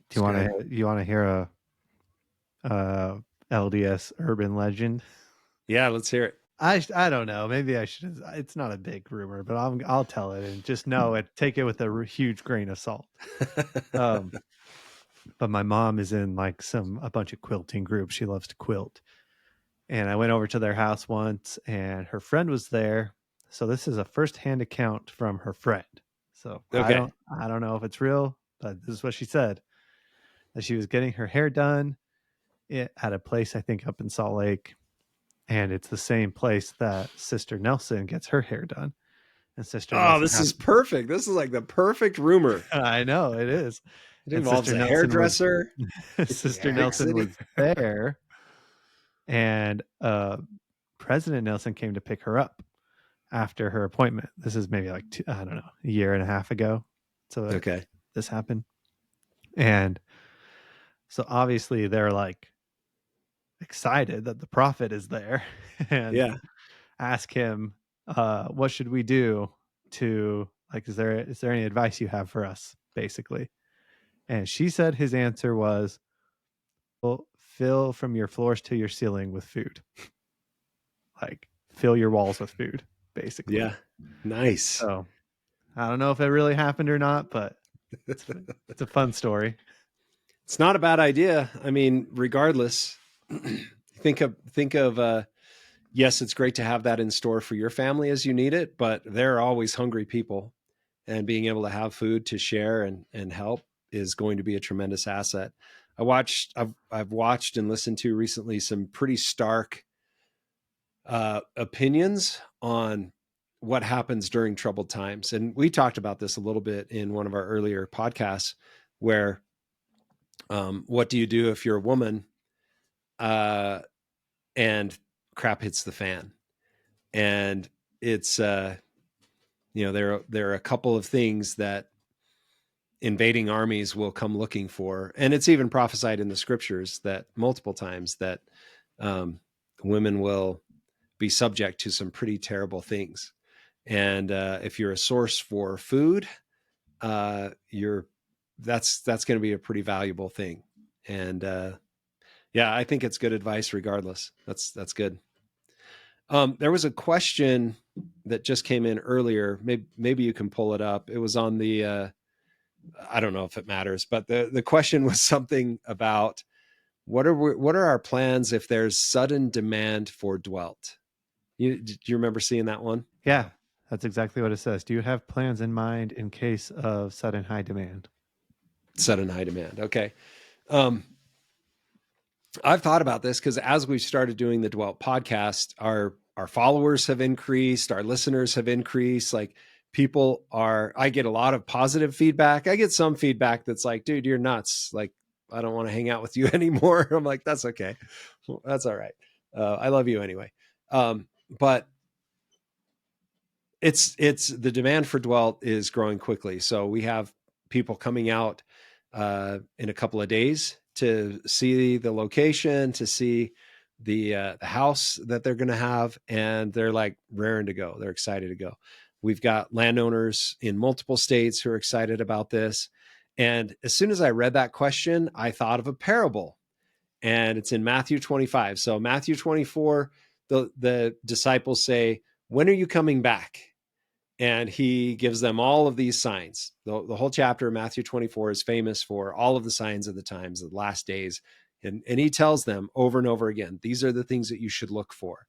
Do you want to hear a LDS urban legend? Yeah, let's hear it. I don't know. Maybe I should. It's not a big rumor, but I'll tell it, and just know it. Take it with a huge grain of salt. But my mom is in like a bunch of quilting groups. She loves to quilt, and I went over to their house once, and her friend was there. So this is a firsthand account from her friend. So okay. I don't know if it's real, but this is what she said: that she was getting her hair done at a place, I think, up in Salt Lake. And it's the same place that Sister Nelson gets her hair done. And Sister Nelson. This is perfect. This is like the perfect rumor. I know it is. It involves a hairdresser. Sister Nelson was there. And President Nelson came to pick her up after her appointment. This is maybe like I don't know, a year and a half ago. So Okay. this happened. And so obviously they're like excited that the prophet is there and Yeah. ask him, what should we do to, like, is there any advice you have for us, basically? And she said his answer was, well, fill from your floors to your ceiling with food. Like, fill your walls with food, basically. Yeah. Nice. So I don't know if it really happened or not, but it's a fun story. It's not a bad idea. I mean, regardless, think of yes, it's great to have that in store for your family as you need it, but there are always hungry people, and being able to have food to share and help is going to be a tremendous asset. I've watched and listened to recently some pretty stark opinions on what happens during troubled times. And we talked about this a little bit in one of our earlier podcasts, where what do you do if you're a woman and crap hits the fan? And it's, there are a couple of things that invading armies will come looking for. And it's even prophesied in the scriptures that multiple times that women will be subject to some pretty terrible things. And if you're a source for food, that's going to be a pretty valuable thing. And yeah, I think it's good advice regardless. That's good. There was a question that just came in earlier. Maybe you can pull it up. It was on the, I don't know if it matters, but the question was something about what are our plans if there's sudden demand for Dwelt? Do you remember seeing that one? Yeah, that's exactly what it says. Do you have plans in mind in case of sudden high demand? Sudden high demand. Okay. I've thought about this because as we've started doing the Dwelt podcast, our followers have increased, our listeners have increased. Like, I get a lot of positive feedback. I get some feedback that's like, dude, you're nuts. Like, I don't want to hang out with you anymore. I'm like, that's okay. That's all right. I love you anyway. But it's the demand for Dwelt is growing quickly. So we have people coming out in a couple of days to see the location, to see the house that they're going to have, and they're like raring to go. They're excited to go. We've got landowners in multiple states who are excited about this. And as soon as I read that question, I thought of a parable, and it's in Matthew 25. So Matthew 24, the disciples say, "When are you coming back?" And he gives them all of these signs. The whole chapter of Matthew 24 is famous for all of the signs of the times, the last days. And he tells them over and over again, these are the things that you should look for.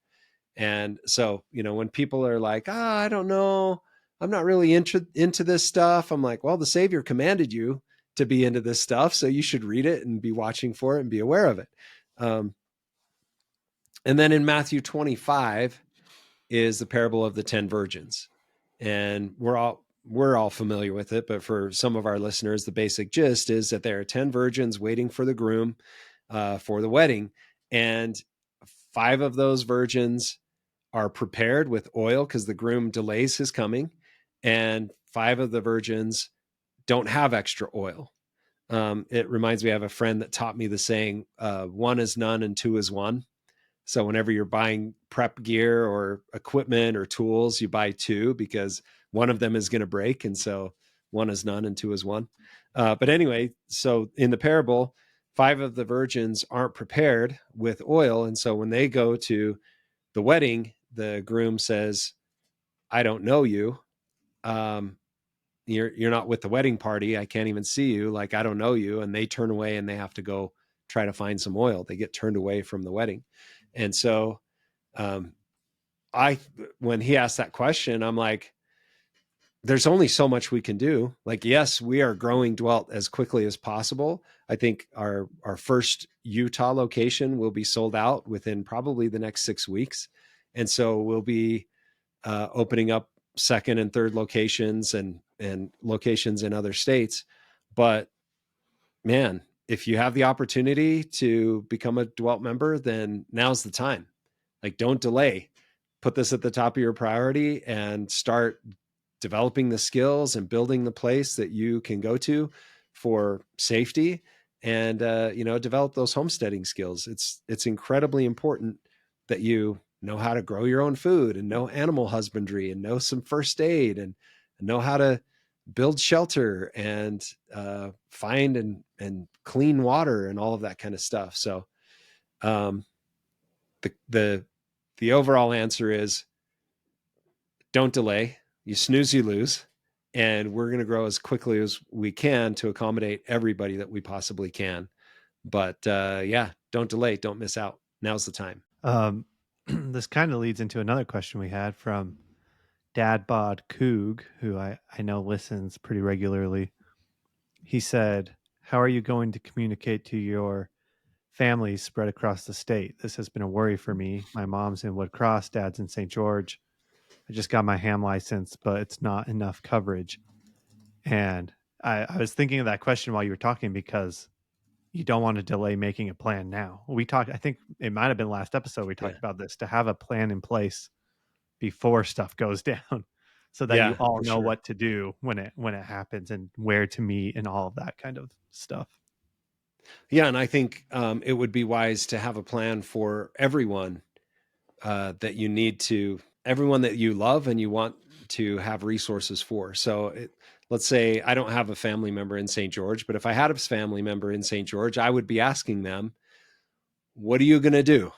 And so, when people are like, I don't know, I'm not really into this stuff. I'm like, well, the Savior commanded you to be into this stuff, so you should read it and be watching for it and be aware of it. And then in Matthew 25 is the parable of the 10 virgins. And we're all familiar with it, but for some of our listeners, the basic gist is that there are 10 virgins waiting for the groom for the wedding, and 5 of those virgins are prepared with oil because the groom delays his coming, and 5 of the virgins don't have extra oil. It reminds me, I have a friend that taught me the saying, 1 is none and 2 is 1. So whenever you're buying prep gear or equipment or tools, you buy 2 because one of them is going to break. And so 1 is none and 2 is 1. But anyway, so in the parable, 5 of the virgins aren't prepared with oil. And so when they go to the wedding, the groom says, I don't know you. You're not with the wedding party. I can't even see you. Like, I don't know you. And they turn away and they have to go try to find some oil. They get turned away from the wedding. And so when he asked that question, I'm like, there's only so much we can do. Like, yes, we are growing Dwelt as quickly as possible. I think our first Utah location will be sold out within probably the next 6 weeks. And so we'll be opening up second and third locations and locations in other states. But man, if you have the opportunity to become a Dwelt member, then now's the time. Like, don't delay. put this at the top of your priority and start developing the skills and building the place that you can go to for safety, and develop those homesteading skills. It's incredibly important that you know how to grow your own food and know animal husbandry and know some first aid and know how to build shelter and find and clean water and all of that kind of stuff. So the overall answer is don't delay. You snooze, you lose. And we're going to grow as quickly as we can to accommodate everybody that we possibly can. But don't delay. Don't miss out. Now's the time. This kind of leads into another question we had from Dad Bod Coog, who I know listens pretty regularly. He said, how are you going to communicate to your families spread across the state? This has been a worry for me. My mom's in Wood Cross, dad's in St. George. I just got my ham license, but it's not enough coverage. And I was thinking of that question while you were talking, because you don't want to delay making a plan now. We talked, I think it might have been last episode, we talked about this, to have a plan in place before stuff goes down, so that you all know what to do when it happens and where to meet and all of that kind of stuff. Yeah. And I think it would be wise to have a plan for everyone that you need to, everyone that you love and you want to have resources for. So let's say I don't have a family member in St. George, but if I had a family member in St. George, I would be asking them, what are you going to do?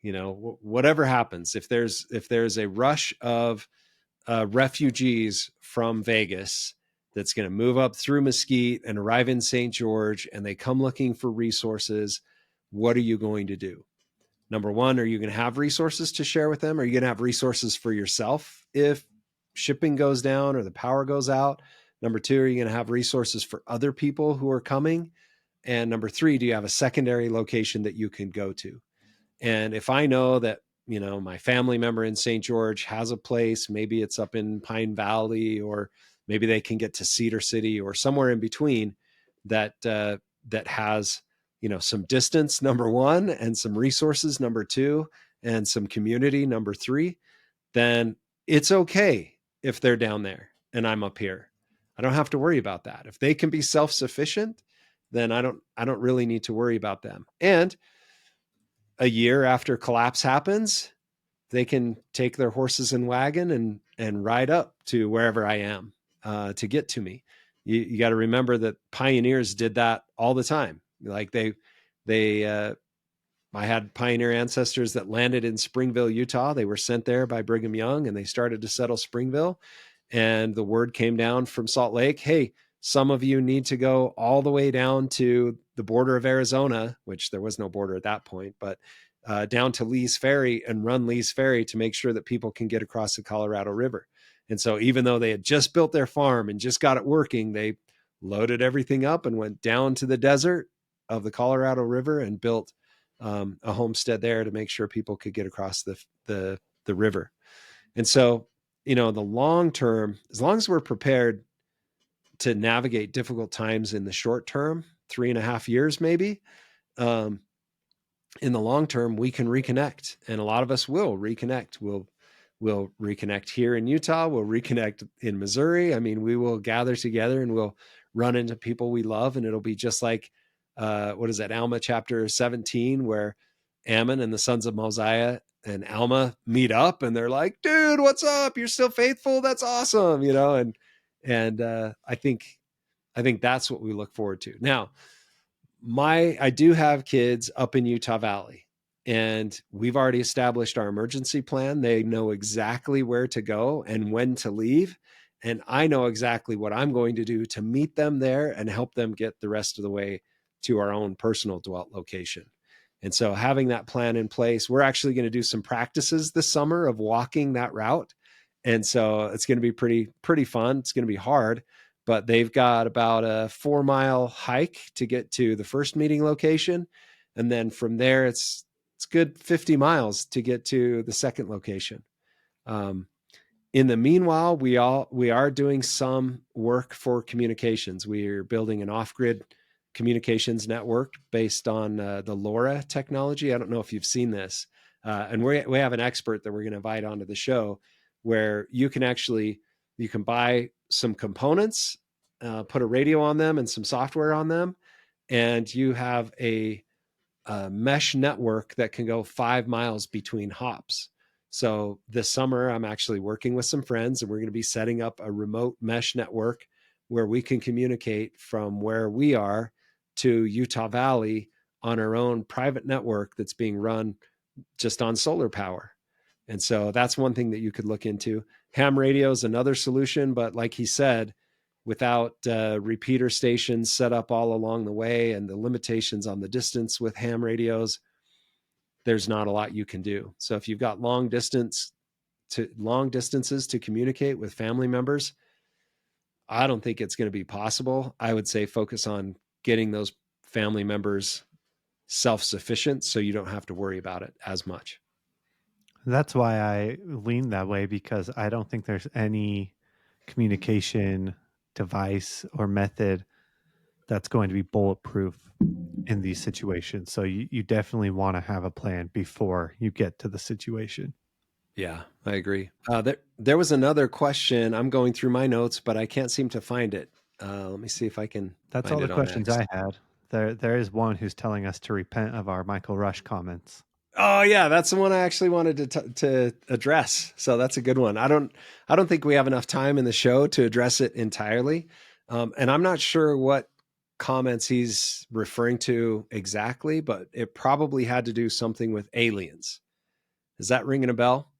Whatever happens, if there's a rush of refugees from Vegas that's going to move up through Mesquite and arrive in St. George, and they come looking for resources, what are you going to do? Number one, are you going to have resources to share with them? Are you going to have resources for yourself if shipping goes down or the power goes out? Number two, are you going to have resources for other people who are coming? And number three, do you have a secondary location that you can go to? And if I know that, my family member in St. George has a place, maybe it's up in Pine Valley, or maybe they can get to Cedar City or somewhere in between that has, some distance, number one, and some resources, number two, and some community, number three, then it's okay if they're down there and I'm up here. I don't have to worry about that. If they can be self-sufficient, then I don't really need to worry about them. And a year after collapse happens, they can take their horses and wagon and ride up to wherever I am to get to me. You got to remember that pioneers did that all the time. Like I had pioneer ancestors that landed in Springville, Utah. They were sent there by Brigham Young, and they started to settle Springville. And the word came down from Salt Lake, hey, some of you need to go all the way down to the border of Arizona, which there was no border at that point, but down to Lee's Ferry and run Lee's Ferry to make sure that people can get across the Colorado River. And so even though they had just built their farm and just got it working, they loaded everything up and went down to the desert of the Colorado River and built a homestead there to make sure people could get across the river. And so, the long term, as long as we're prepared to navigate difficult times in the short term, 3.5 years, maybe, in the long term, we can reconnect, and a lot of us will reconnect. We'll reconnect here in Utah. We'll reconnect in Missouri. I mean, we will gather together and we'll run into people we love, and it'll be just like, what is that? Alma chapter 17, where Ammon and the sons of Mosiah and Alma meet up, and they're like, dude, what's up? You're still faithful. That's awesome. And I think that's what we look forward to. Now, I do have kids up in Utah Valley, and we've already established our emergency plan. They know exactly where to go and when to leave. And I know exactly what I'm going to do to meet them there and help them get the rest of the way to our own personal Dwelt location. And so having that plan in place, we're actually going to do some practices this summer of walking that route. And so it's going to be pretty fun. It's going to be hard, but they've got about a 4-mile hike to get to the first meeting location. And then from there, it's good 50 miles to get to the second location. In the meanwhile, we are doing some work for communications. We are building an off-grid communications network based on the LoRa technology. I don't know if you've seen this. And we have an expert that we're going to invite onto the show where you can buy some components, put a radio on them and some software on them, and you have a mesh network that can go 5 miles between hops. So this summer, I'm actually working with some friends, and we're going to be setting up a remote mesh network where we can communicate from where we are to Utah Valley on our own private network that's being run just on solar power. And so that's one thing that you could look into. Ham radio is another solution, but like he said, without repeater stations set up all along the way and the limitations on the distance with ham radios, there's not a lot you can do. So if you've got long distances to communicate with family members, I don't think it's going to be possible. I would say focus on getting those family members self-sufficient so you don't have to worry about it as much. That's why I lean that way, because I don't think there's any communication device or method that's going to be bulletproof in these situations. So you definitely want to have a plan before you get to the situation. Yeah, I agree. There was another question. I'm going through my notes, but I can't seem to find it. Let me see if I can. That's find all the it on questions X. I had. There is one who's telling us to repent of our Michael Rush comments. Oh yeah, that's the one I actually wanted to address. So that's a good one. I don't think we have enough time in the show to address it entirely, and I'm not sure what comments he's referring to exactly, but it probably had to do something with aliens. Is that ringing a bell?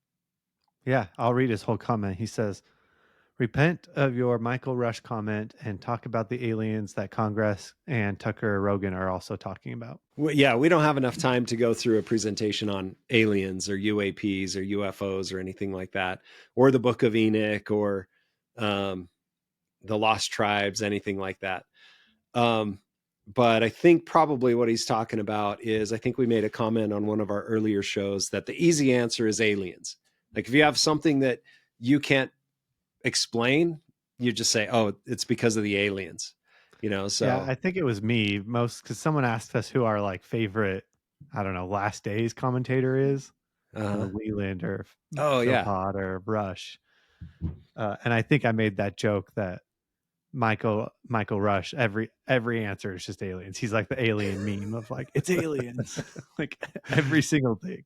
Yeah, I'll read his whole comment. He says, repent of your Michael Rush comment and talk about the aliens that Congress and Tucker Rogan are also talking about. Yeah, we don't have enough time to go through a presentation on aliens or UAPs or UFOs or anything like that, or the Book of Enoch or the Lost Tribes, anything like that. But I think probably what he's talking about is, I think we made a comment on one of our earlier shows that the easy answer is aliens. Like if you have something that you can't explain, you just say, oh, it's because of the aliens, so. Yeah, I think it was me most, because someone asked us who our like favorite, I don't know, Last Days commentator is, Leland or Philpott or Rush. And I think I made that joke that Michael Rush, every answer is just aliens. He's like the alien meme of like, it's aliens, like every single thing.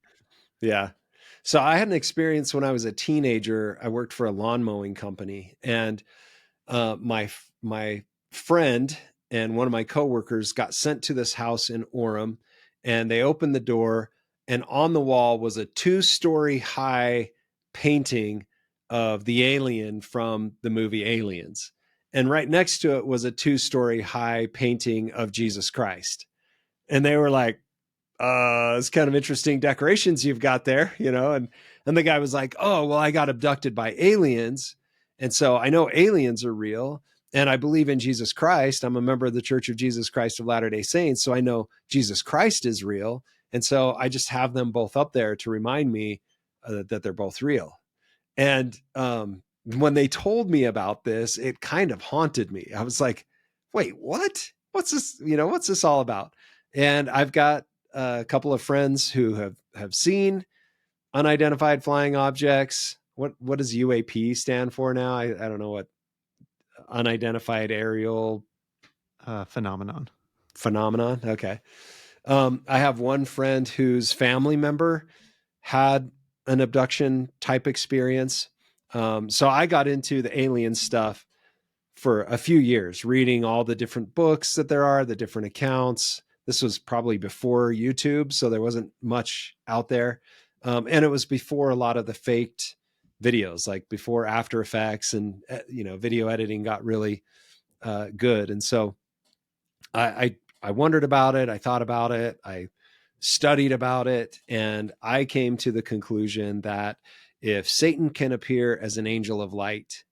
Yeah. So I had an experience when I was a teenager. I worked for a lawn mowing company, and my friend and one of my coworkers got sent to this house in Orem, and they opened the door, and on the wall was a 2-story high painting of the alien from the movie Aliens. And right next to it was a 2-story high painting of Jesus Christ. And they were like, it's kind of interesting decorations you've got there, and the guy was like, oh, well, I got abducted by aliens. And so I know aliens are real, and I believe in Jesus Christ. I'm a member of the Church of Jesus Christ of Latter-day Saints. So I know Jesus Christ is real. And so I just have them both up there to remind me that they're both real. And when they told me about this, it kind of haunted me. I was like, wait, what? What's this? What's this all about? And I've got a couple of friends who have seen unidentified flying objects. What does UAP stand for now? I don't know what unidentified aerial phenomenon. Okay. I have one friend whose family member had an abduction type experience. So I got into the alien stuff for a few years, reading all the different books that there are, the different accounts. This was probably before YouTube, so there wasn't much out there. And it was before a lot of the faked videos, like before After Effects and, video editing got really good. And so I wondered about it. I thought about it. I studied about it. And I came to the conclusion that if Satan can appear as an angel of light,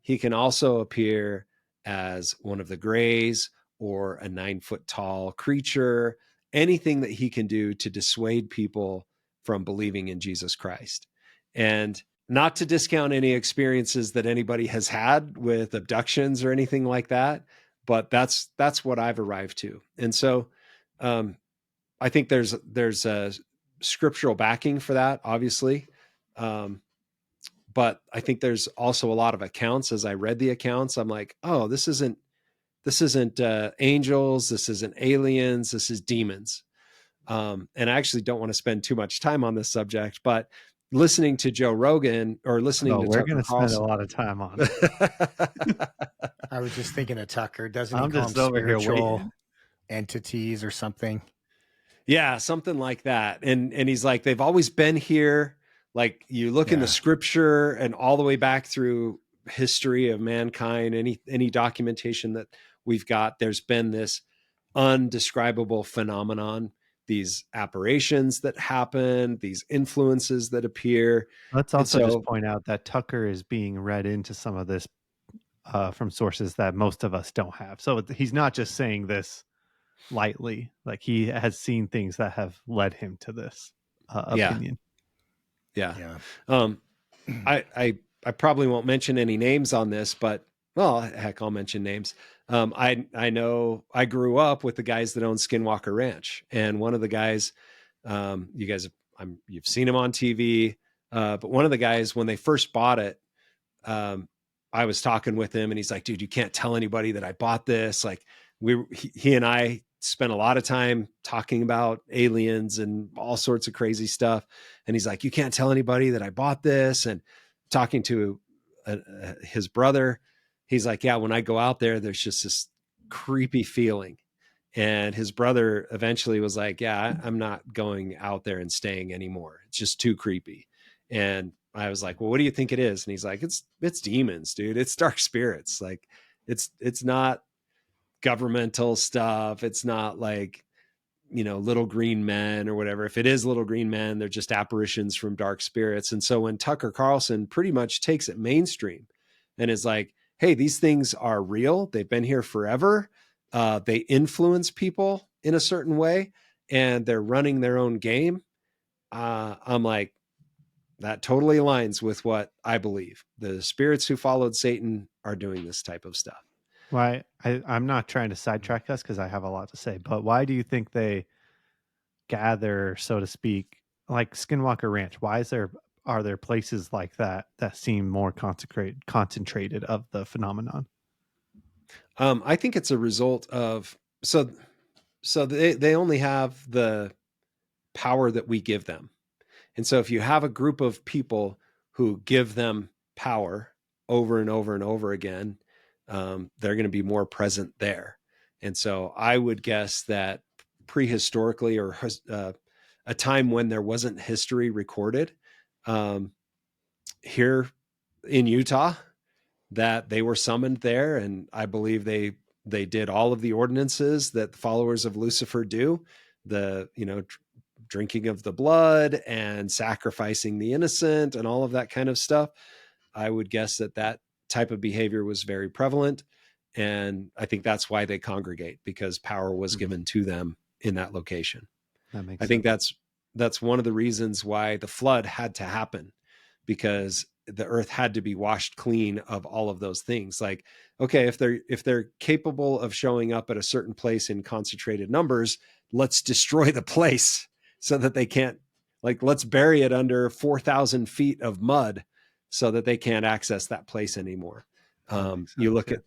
he can also appear as one of the grays or a 9-foot tall creature, anything that he can do to dissuade people from believing in Jesus Christ. And not to discount any experiences that anybody has had with abductions or anything like that, but that's what I've arrived to. And so I think there's scriptural backing for that, obviously. But I think there's also a lot of accounts. As I read the accounts, I'm like, oh, this isn't angels. This isn't aliens. This is demons. And I actually don't want to spend too much time on this subject, but listening to Joe Rogan or listening to we're Tucker going to spend a Carlson. lot of time on it. I was just thinking of Tucker. Doesn't he I'm call just them over here spiritual waiting. entities or something? Yeah, something like that. And he's like, they've always been here. Like you look in the scripture and all the way back through history of mankind, any documentation that we've got, there's been this undescribable phenomenon, these apparitions that happen, these influences that appear. Let's And also just so, point out that Tucker is being read into some of this from sources that most of us don't have. So he's not just saying this lightly. Like he has seen things that have led him to this opinion. Yeah. I probably won't mention any names on this, but well, heck, I'll mention names. I know I grew up with the guys that own Skinwalker Ranch, and one of the guys, you guys, you've seen him on TV, but one of the guys when they first bought it, I was talking with him, and he's like, "Dude, you can't tell anybody that I bought this." Like he and I spent a lot of time talking about aliens and all sorts of crazy stuff, and he's like, "You can't tell anybody that I bought this." And talking to his brother, he's like, "Yeah, when I go out there, there's just this creepy feeling." And his brother eventually was like, "Yeah, I'm not going out there and staying anymore. It's just too creepy." And I was like, "Well, what do you think it is?" And he's like, it's demons, dude. It's dark spirits. Like it's not governmental stuff. It's not like, little green men or whatever. If it is little green men, they're just apparitions from dark spirits. And so when Tucker Carlson pretty much takes it mainstream and is like, hey, these things are real. They've been here forever. They influence people in a certain way and they're running their own game. I'm like, that totally aligns with what I believe. The spirits who followed Satan are doing this type of stuff. Why I'm not trying to sidetrack us because I have a lot to say, but why do you think they gather, so to speak, like Skinwalker Ranch? Are there places like that that seem more concentrated of the phenomenon? I think it's a result of so they only have the power that we give them. And so if you have a group of people who give them power over and over and over again, they're going to be more present there. And so I would guess that prehistorically or a time when there wasn't history recorded, here in Utah, that they were summoned there. And I believe they did all of the ordinances that the followers of Lucifer do, the, drinking of the blood and sacrificing the innocent and all of that kind of stuff. I would guess that type of behavior was very prevalent. And I think that's why they congregate, because power was given to them in that location. That makes I sense. think that's one of the reasons why the flood had to happen, because the earth had to be washed clean of all of those things. Like, okay, if they're capable of showing up at a certain place in concentrated numbers, let's destroy the place so that they can't, like, let's bury it under 4,000 feet of mud so that they can't access that place anymore. You look at,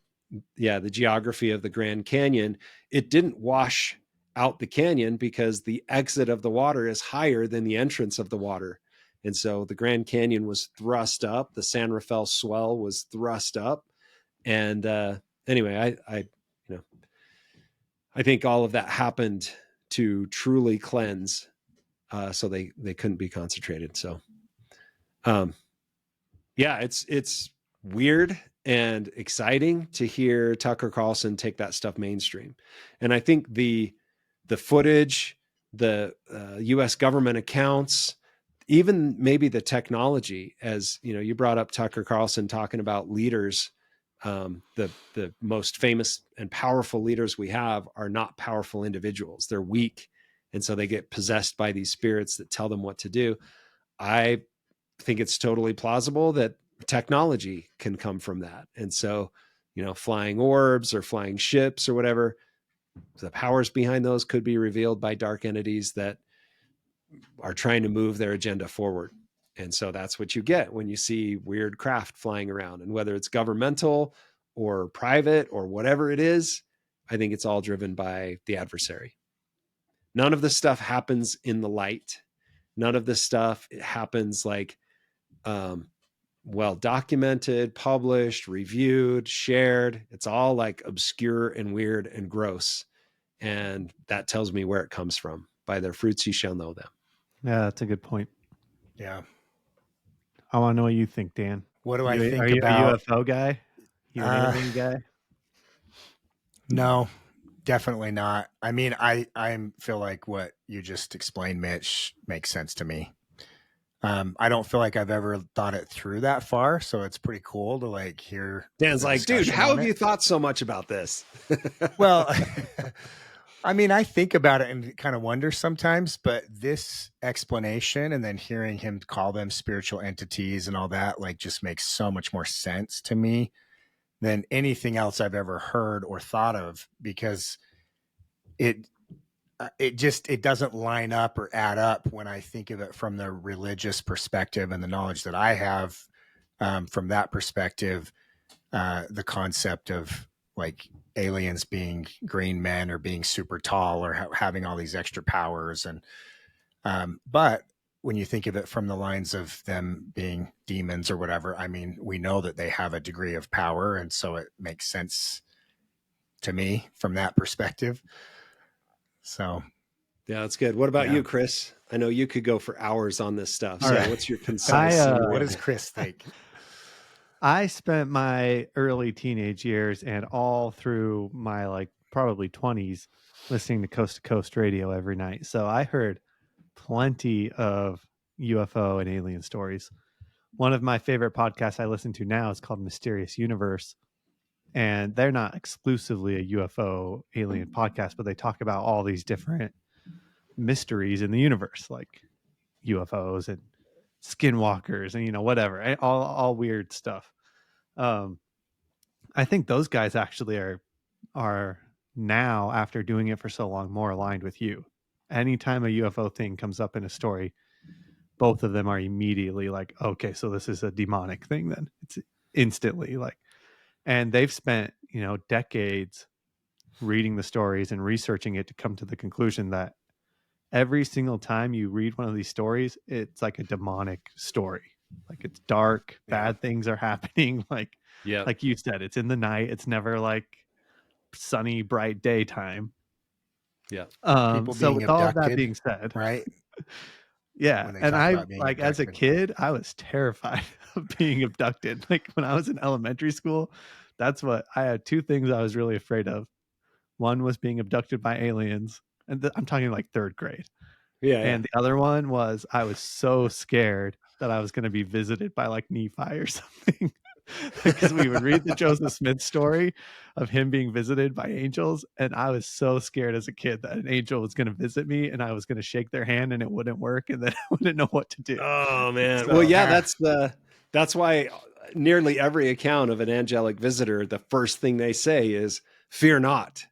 the geography of the Grand Canyon, it didn't wash out the canyon because the exit of the water is higher than the entrance of the water. And so the Grand Canyon was thrust up. The San Rafael swell was thrust up. And anyway, I think all of that happened to truly cleanse, so they couldn't be concentrated. So, it's weird and exciting to hear Tucker Carlson take that stuff mainstream. And I think the footage, the U.S. government accounts, even maybe the technology, as you brought up Tucker Carlson talking about leaders. The most famous and powerful leaders we have are not powerful individuals. They're weak. And so they get possessed by these spirits that tell them what to do. I think it's totally plausible that technology can come from that. And so, flying orbs or flying ships or whatever, the powers behind those could be revealed by dark entities that are trying to move their agenda forward. And so that's what you get when you see weird craft flying around. And whether it's governmental or private or whatever it is, I think it's all driven by the adversary. None of this stuff happens in the light. None of this stuff happens like well documented, published, reviewed, shared. It's all like obscure and weird and gross. And that tells me where it comes from. By their fruits you shall know them. Yeah, that's a good point. Yeah. I want to know what you think, Dan. What do Are I you think a about UFO guy? You an alien guy? No, definitely not. I mean, I feel like what you just explained, Mitch, makes sense to me. I don't feel like I've ever thought it through that far, so it's pretty cool to like hear. Dan's the like, dude, discussion how on have it. you thought so much about this? Well, I mean, I think about it and kind of wonder sometimes, but this explanation and then hearing him call them spiritual entities and all that, like, just makes so much more sense to me than anything else I've ever heard or thought of, because it doesn't line up or add up when I think of it from the religious perspective and the knowledge that I have from that perspective. The concept of like aliens being green men or being super tall or having all these extra powers. And, but when you think of it from the lines of them being demons or whatever, I mean, we know that they have a degree of power. And so it makes sense to me from that perspective. So, yeah, that's good. What about you, Chris? I know you could go for hours on this stuff. So what's your concise summary? What does Chris think? I spent my early teenage years and all through my like probably 20s listening to coast radio every night. So I heard plenty of UFO and alien stories. One of my favorite podcasts I listen to now is called Mysterious Universe. And they're not exclusively a UFO alien podcast, but they talk about all these different mysteries in the universe, like UFOs and skinwalkers and, you know, whatever, all weird stuff. I think those guys actually are now, after doing it for so long, more aligned with you. Anytime a UFO thing comes up in a story, both of them are immediately like, okay, so this is a demonic thing then. It's instantly like, and they've spent, you know, decades reading the stories and researching it to come to the conclusion that every single time you read one of these stories, it's like a demonic story. Like it's dark, bad things are happening. Like you said, it's in the night. It's never like sunny, bright daytime. Yeah. So with all of that being said, right? Yeah. And I like as a kid, I was terrified of being abducted. Like when I was in elementary school, that's what I had. Two things I was really afraid of. One was being abducted by aliens, and I'm talking like third grade. And the other one was I was so scared that I was going to be visited by like Nephi or something. Because we would read the Joseph Smith story of him being visited by angels, and I was so scared as a kid that an angel was going to visit me and I was going to shake their hand and it wouldn't work and then I wouldn't know what to do. Oh man. So, well, yeah, that's why nearly every account of an angelic visitor, the first thing they say is fear not.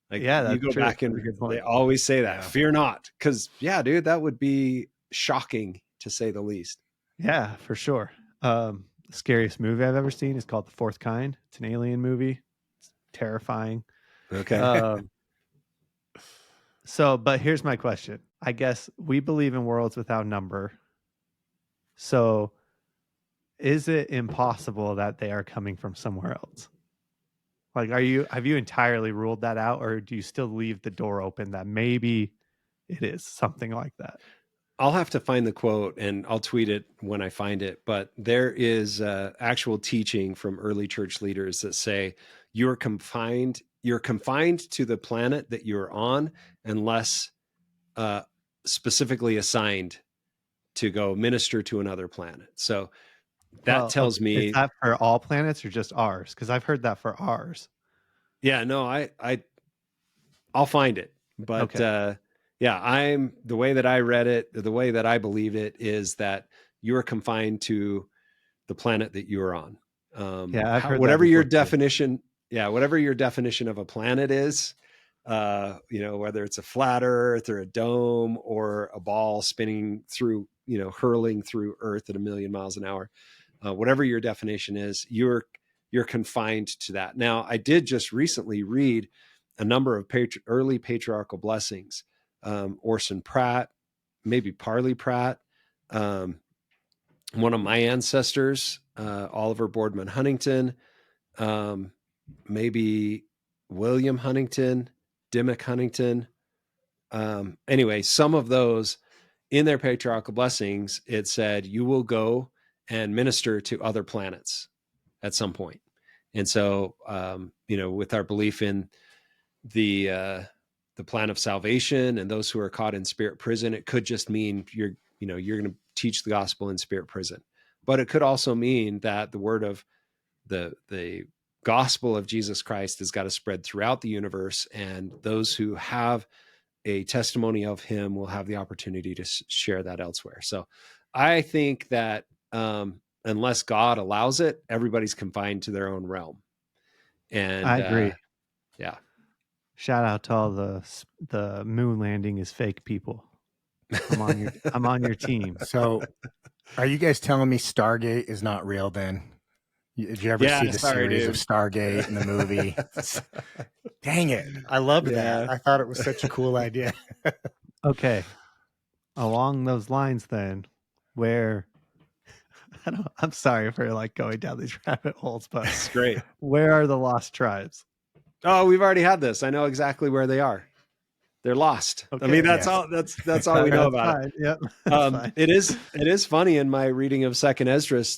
Like, you go back and they always say that, fear not. Because dude, that would be shocking to say the least. Yeah, for sure. The scariest movie I've ever seen is called The Fourth Kind. It's an alien movie. It's terrifying. Okay. But here's my question. I guess we believe in worlds without number. So is it impossible that they are coming from somewhere else? Like, have you entirely ruled that out, or do you still leave the door open that maybe it is something like that? I'll have to find the quote and I'll tweet it when I find it. But there is actual teaching from early church leaders that say you're confined to the planet that you're on unless specifically assigned to go minister to another planet. So that tells me, is that for all planets or just ours? Because I've heard that for ours. Yeah, no, I'll find it. But I'm the way that I read it, the way that I believe it is that you're confined to the planet that you're on. I've heard whatever your definition. Yeah, whatever your definition of a planet is, whether it's a flat earth or a dome or a ball spinning through, hurling through earth at 1,000,000 miles an hour, whatever your definition is, you're confined to that. Now, I did just recently read a number of early patriarchal blessings. Orson Pratt, maybe Parley Pratt, one of my ancestors, Oliver Boardman Huntington, maybe William Huntington, Dimmock Huntington. Anyway, some of those in their patriarchal blessings, it said, you will go and minister to other planets at some point. And so, with our belief in the plan of salvation and those who are caught in spirit prison, it could just mean you're going to teach the gospel in spirit prison. But it could also mean that the word of the gospel of Jesus Christ has got to spread throughout the universe, and those who have a testimony of him will have the opportunity to share that elsewhere. So I think that unless God allows it, everybody's confined to their own realm. And I agree. Yeah. Shout out to all the moon landing is fake people. I'm on your team. So are you guys telling me Stargate is not real then? Did you ever see the series of Stargate in the movie? Dang it. I loved that. I thought it was such a cool idea. Okay. Along those lines then, where I'm sorry for going down these rabbit holes, but it's great. Where are the lost tribes? Oh, we've already had this. I know exactly where they are. They're lost. Okay. I mean, that's all we know about fine. it. Yep. It is funny in my reading of 2nd Esdras,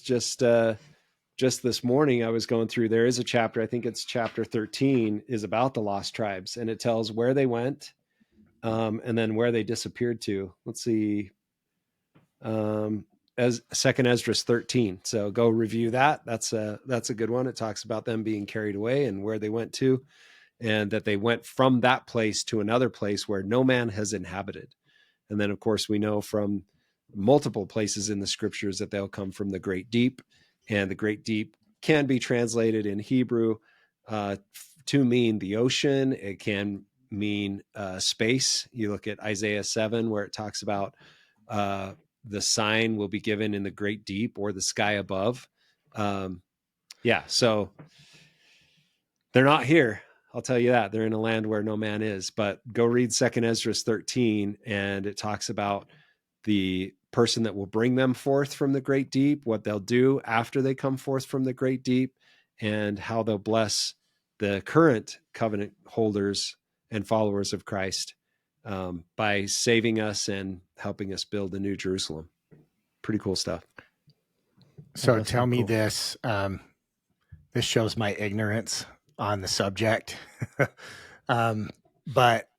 just this morning, I was going through, there is a chapter, I think it's chapter 13, is about the lost tribes, and it tells where they went, and then where they disappeared to. Let's see, as 2nd Esdras 13. So go review that. That's a good one. It talks about them being carried away and where they went to, and that they went from that place to another place where no man has inhabited. And then, of course, we know from multiple places in the scriptures that they'll come from the great deep. And the great deep can be translated in Hebrew to mean the ocean. It can mean space. You look at Isaiah 7, where it talks about the sign will be given in the great deep or the sky above. So they're not here. I'll tell you that. They're in a land where no man is. But go read 2nd Esdras 13, and it talks about the person that will bring them forth from the great deep, what they'll do after they come forth from the great deep, and how they'll bless the current covenant holders and followers of Christ by saving us and helping us build the New Jerusalem. Pretty cool stuff. So tell me this, this shows my ignorance on the subject. But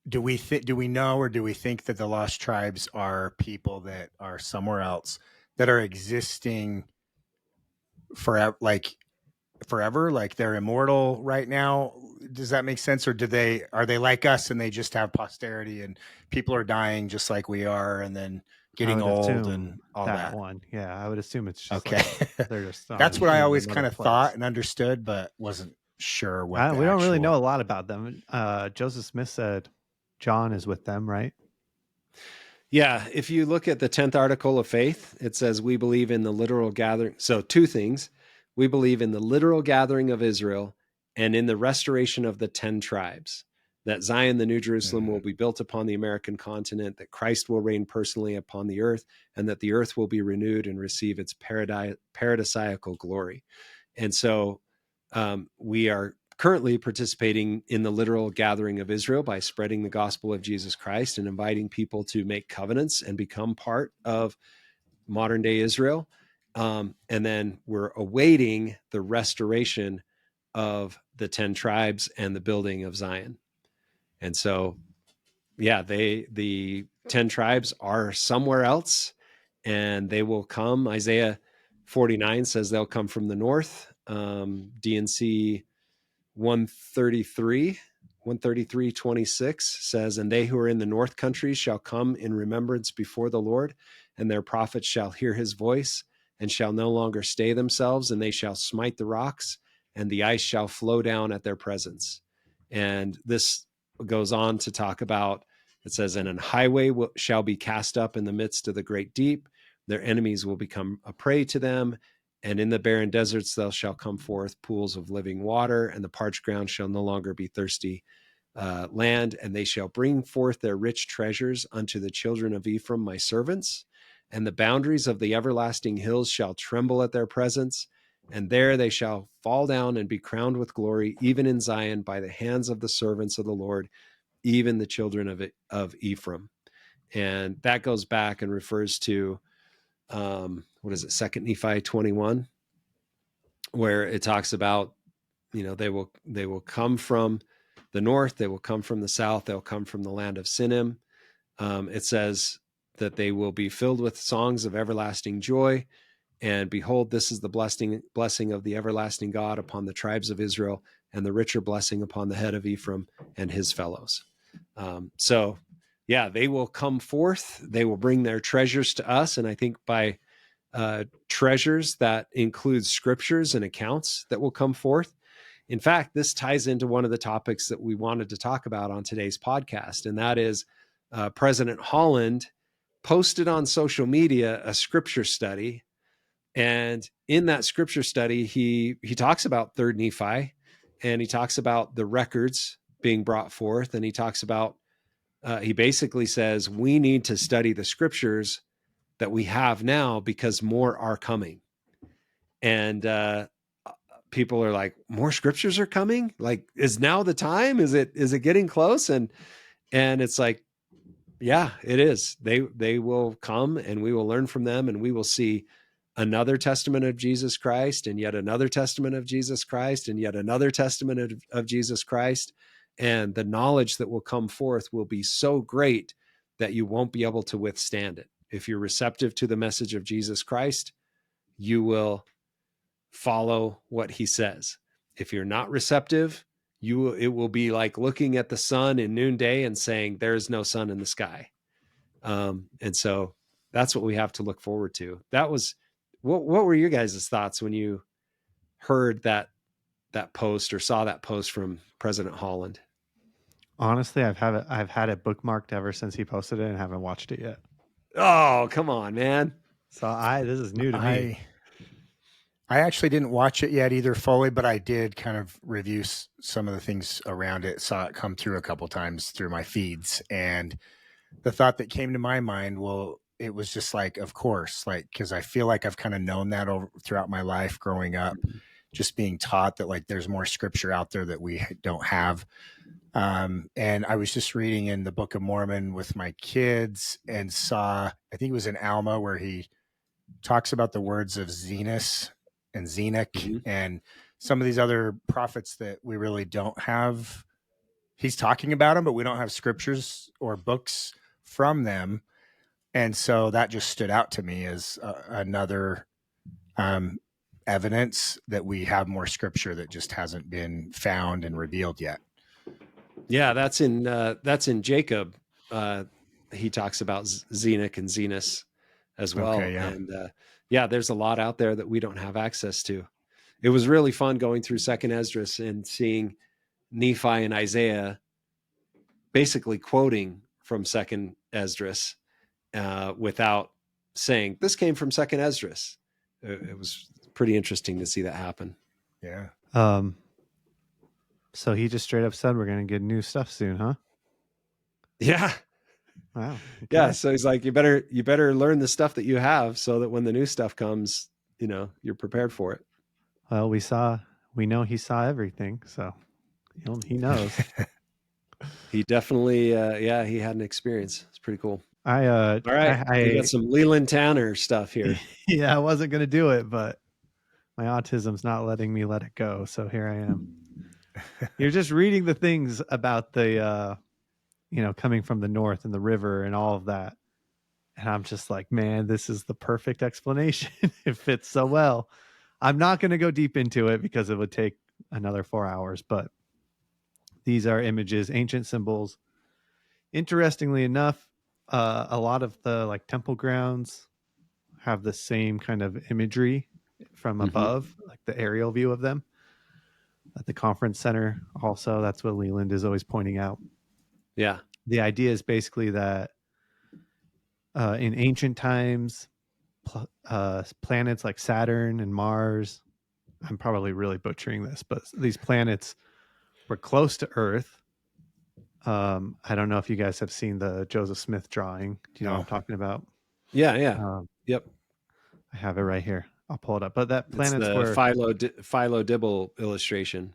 do we know, or do we think that the lost tribes are people that are somewhere else that are existing forever, like they're immortal right now? Does that make sense? Or are they like us and they just have posterity and people are dying just like we are and then getting old and all that one? Yeah, I would assume it's just okay. They're just that's what I always kind of thought and understood, but wasn't sure what we don't really know a lot about them. Joseph Smith said John is with them, right? Yeah, if you look at the 10th article of faith, it says we believe in the literal gathering. So 2 things. We believe in the literal gathering of Israel and in the restoration of the 10 tribes, that Zion, the New Jerusalem, will be built upon the American continent, that Christ will reign personally upon the earth, and that the earth will be renewed and receive its paradisiacal glory. And so we are currently participating in the literal gathering of Israel by spreading the gospel of Jesus Christ and inviting people to make covenants and become part of modern day Israel. And then we're awaiting the restoration of the 10 tribes and the building of Zion. And so, the 10 tribes are somewhere else, and they will come. Isaiah 49 says they'll come from the north. DNC 133:26 says, and they who are in the north countries shall come in remembrance before the Lord, and their prophets shall hear his voice and shall no longer stay themselves, and they shall smite the rocks, and the ice shall flow down at their presence. And this goes on to talk about, it says, and an highway shall be cast up in the midst of the great deep. Their enemies will become a prey to them. And in the barren deserts, there shall come forth pools of living water, and the parched ground shall no longer be thirsty land. And they shall bring forth their rich treasures unto the children of Ephraim, my servants. And the boundaries of the everlasting hills shall tremble at their presence. And there they shall fall down and be crowned with glory, even in Zion, by the hands of the servants of the Lord, even the children of Ephraim. And that goes back and refers to, what is it, 2 Nephi 21, where it talks about, they will come from the north, they will come from the south, they'll come from the land of Sinim. It says that they will be filled with songs of everlasting joy. And behold, this is the blessing of the everlasting God upon the tribes of Israel, and the richer blessing upon the head of Ephraim and his fellows. So, yeah, they will come forth. They will bring their treasures to us. And I think by treasures, that includes scriptures and accounts that will come forth. In fact, this ties into one of the topics that we wanted to talk about on today's podcast, and that is President Holland posted on social media a scripture study. And in that scripture study, he talks about 3rd Nephi, and he talks about the records being brought forth. And he talks about, he basically says, we need to study the scriptures that we have now because more are coming. And people are like, more scriptures are coming? Like, is now the time? Is it getting close? And it's like, yeah, it is. They will come, and we will learn from them, and we will see another testament of Jesus Christ, and yet another testament of Jesus Christ, and yet another testament of Jesus Christ. And the knowledge that will come forth will be so great that you won't be able to withstand it. If you're receptive to the message of Jesus Christ, you will follow what he says. If you're not receptive, it will be like looking at the sun in noonday and saying, there is no sun in the sky. And so that's what we have to look forward to. That was, what were your guys' thoughts when you heard that post or saw that post from President Holland? Honestly, I've had it bookmarked ever since he posted it and haven't watched it yet. Oh, come on, man. So this is new to me. I actually didn't watch it yet either fully, but I did kind of review some of the things around it, saw it come through a couple times through my feeds. And the thought that came to my mind, well, it was just like, of course, like, because I feel like I've kind of known that throughout my life growing up, just being taught that like there's more scripture out there that we don't have. And I was just reading in the Book of Mormon with my kids and saw, I think it was in Alma, where he talks about the words of Zenos and Zenock and some of these other prophets that we really don't have. He's talking about them, but we don't have scriptures or books from them. And so that just stood out to me as another evidence that we have more scripture that just hasn't been found and revealed yet. Yeah, that's in Jacob. He talks about Zenock and Zenos as well. Okay, yeah. And yeah, there's a lot out there that we don't have access to. It was really fun going through 2nd Esdras and seeing Nephi and Isaiah basically quoting from 2nd Esdras without saying, this came from 2nd Esdras. It was pretty interesting to see that happen. Yeah. So he just straight up said we're going to get new stuff soon, huh? Yeah. Wow. Okay. Yeah. So he's like, you better learn the stuff that you have so that when the new stuff comes, you're prepared for it. Well, we know he saw everything, so he knows. He definitely, he had an experience. It's pretty cool. All right. We got some Leland Tanner stuff here. Yeah, I wasn't going to do it, but my autism's not letting me let it go. So here I am. You're just reading the things about the, coming from the north and the river and all of that. And I'm just like, man, this is the perfect explanation. It fits so well. I'm not going to go deep into it because it would take another 4 hours, but these are images, ancient symbols. Interestingly enough, a lot of the like temple grounds have the same kind of imagery from above, like the aerial view of them. at the conference center. Also, that's what Leland is always pointing out. Yeah. The idea is basically that in ancient times, planets like Saturn and Mars, I'm probably really butchering this, but these planets were close to Earth. I don't know if you guys have seen the Joseph Smith drawing. Do you know what I'm talking about? Yeah. Yep. I have it right here. I'll pull it up. But that It's planets the were Philo Dibble illustration.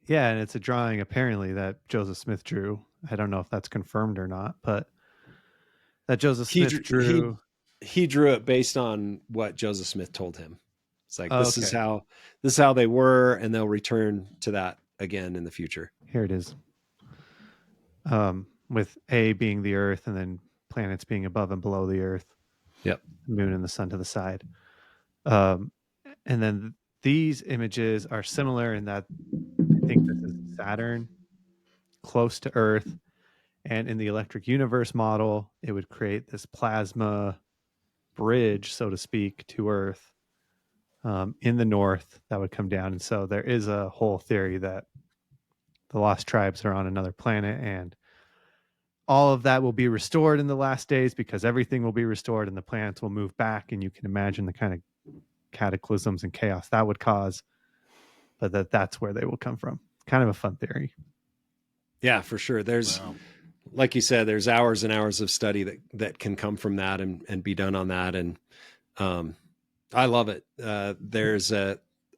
Yeah, and it's a drawing apparently that Joseph Smith drew. I don't know if that's confirmed or not, but that Joseph Smith drew. He drew it based on what Joseph Smith told him. It's like this is how they were, and they'll return to that again in the future. Here it is. With A being the Earth, and then planets being above and below the Earth. Yep. Moon and the sun to the side. And then these images are similar in that I think this is Saturn, close to Earth. And in the electric universe model, it would create this plasma bridge, so to speak, to Earth in the north that would come down. And so there is a whole theory that the lost tribes are on another planet, and all of that will be restored in the last days because everything will be restored and the planets will move back. And you can imagine the kind of cataclysms and chaos that would cause, but that's where they will come from. Kind of a fun theory. Yeah, for sure. There's, like you said, there's hours and hours of study that can come from that and be done on that. And I love it. I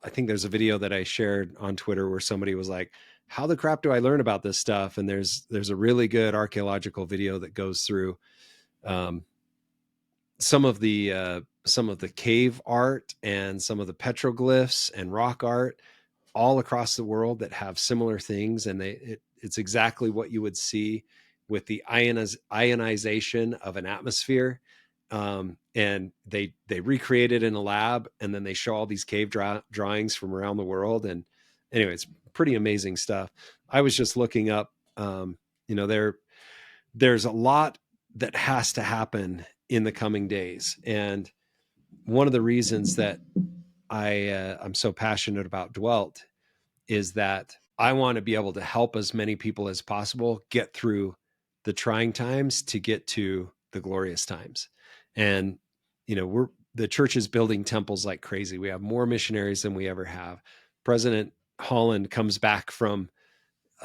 think there's a video that I shared on Twitter where somebody was like, how the crap do I learn about this stuff? And there's a really good archaeological video that goes through some of the cave art and some of the petroglyphs and rock art all across the world that have similar things. And it's exactly what you would see with the ionization of an atmosphere. And they recreate it in a lab, and then they show all these cave drawings from around the world. And anyway, it's pretty amazing stuff. I was just looking up, there's a lot that has to happen in the coming days. And one of the reasons that I'm so passionate about Dwelt is that I want to be able to help as many people as possible get through the trying times to get to the glorious times. And, the church is building temples like crazy. We have more missionaries than we ever have. President Holland comes back from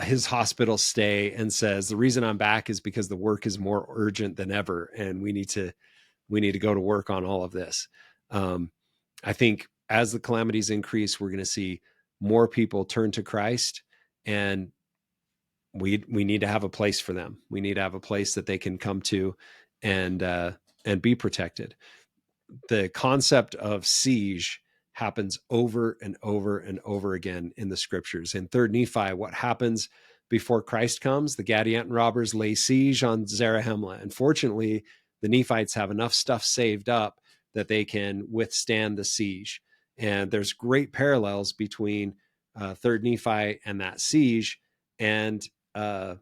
his hospital stay and says, the reason I'm back is because the work is more urgent than ever. And we need to go to work on all of this. I think as the calamities increase, we're going to see more people turn to Christ, and we need to have a place for them. We need to have a place that they can come to and be protected. The concept of siege happens over and over and over again in the scriptures. In 3rd Nephi, what happens before Christ comes? The Gadianton robbers lay siege on Zarahemla. And fortunately, the Nephites have enough stuff saved up that they can withstand the siege. And there's great parallels between 3rd Nephi and that siege and the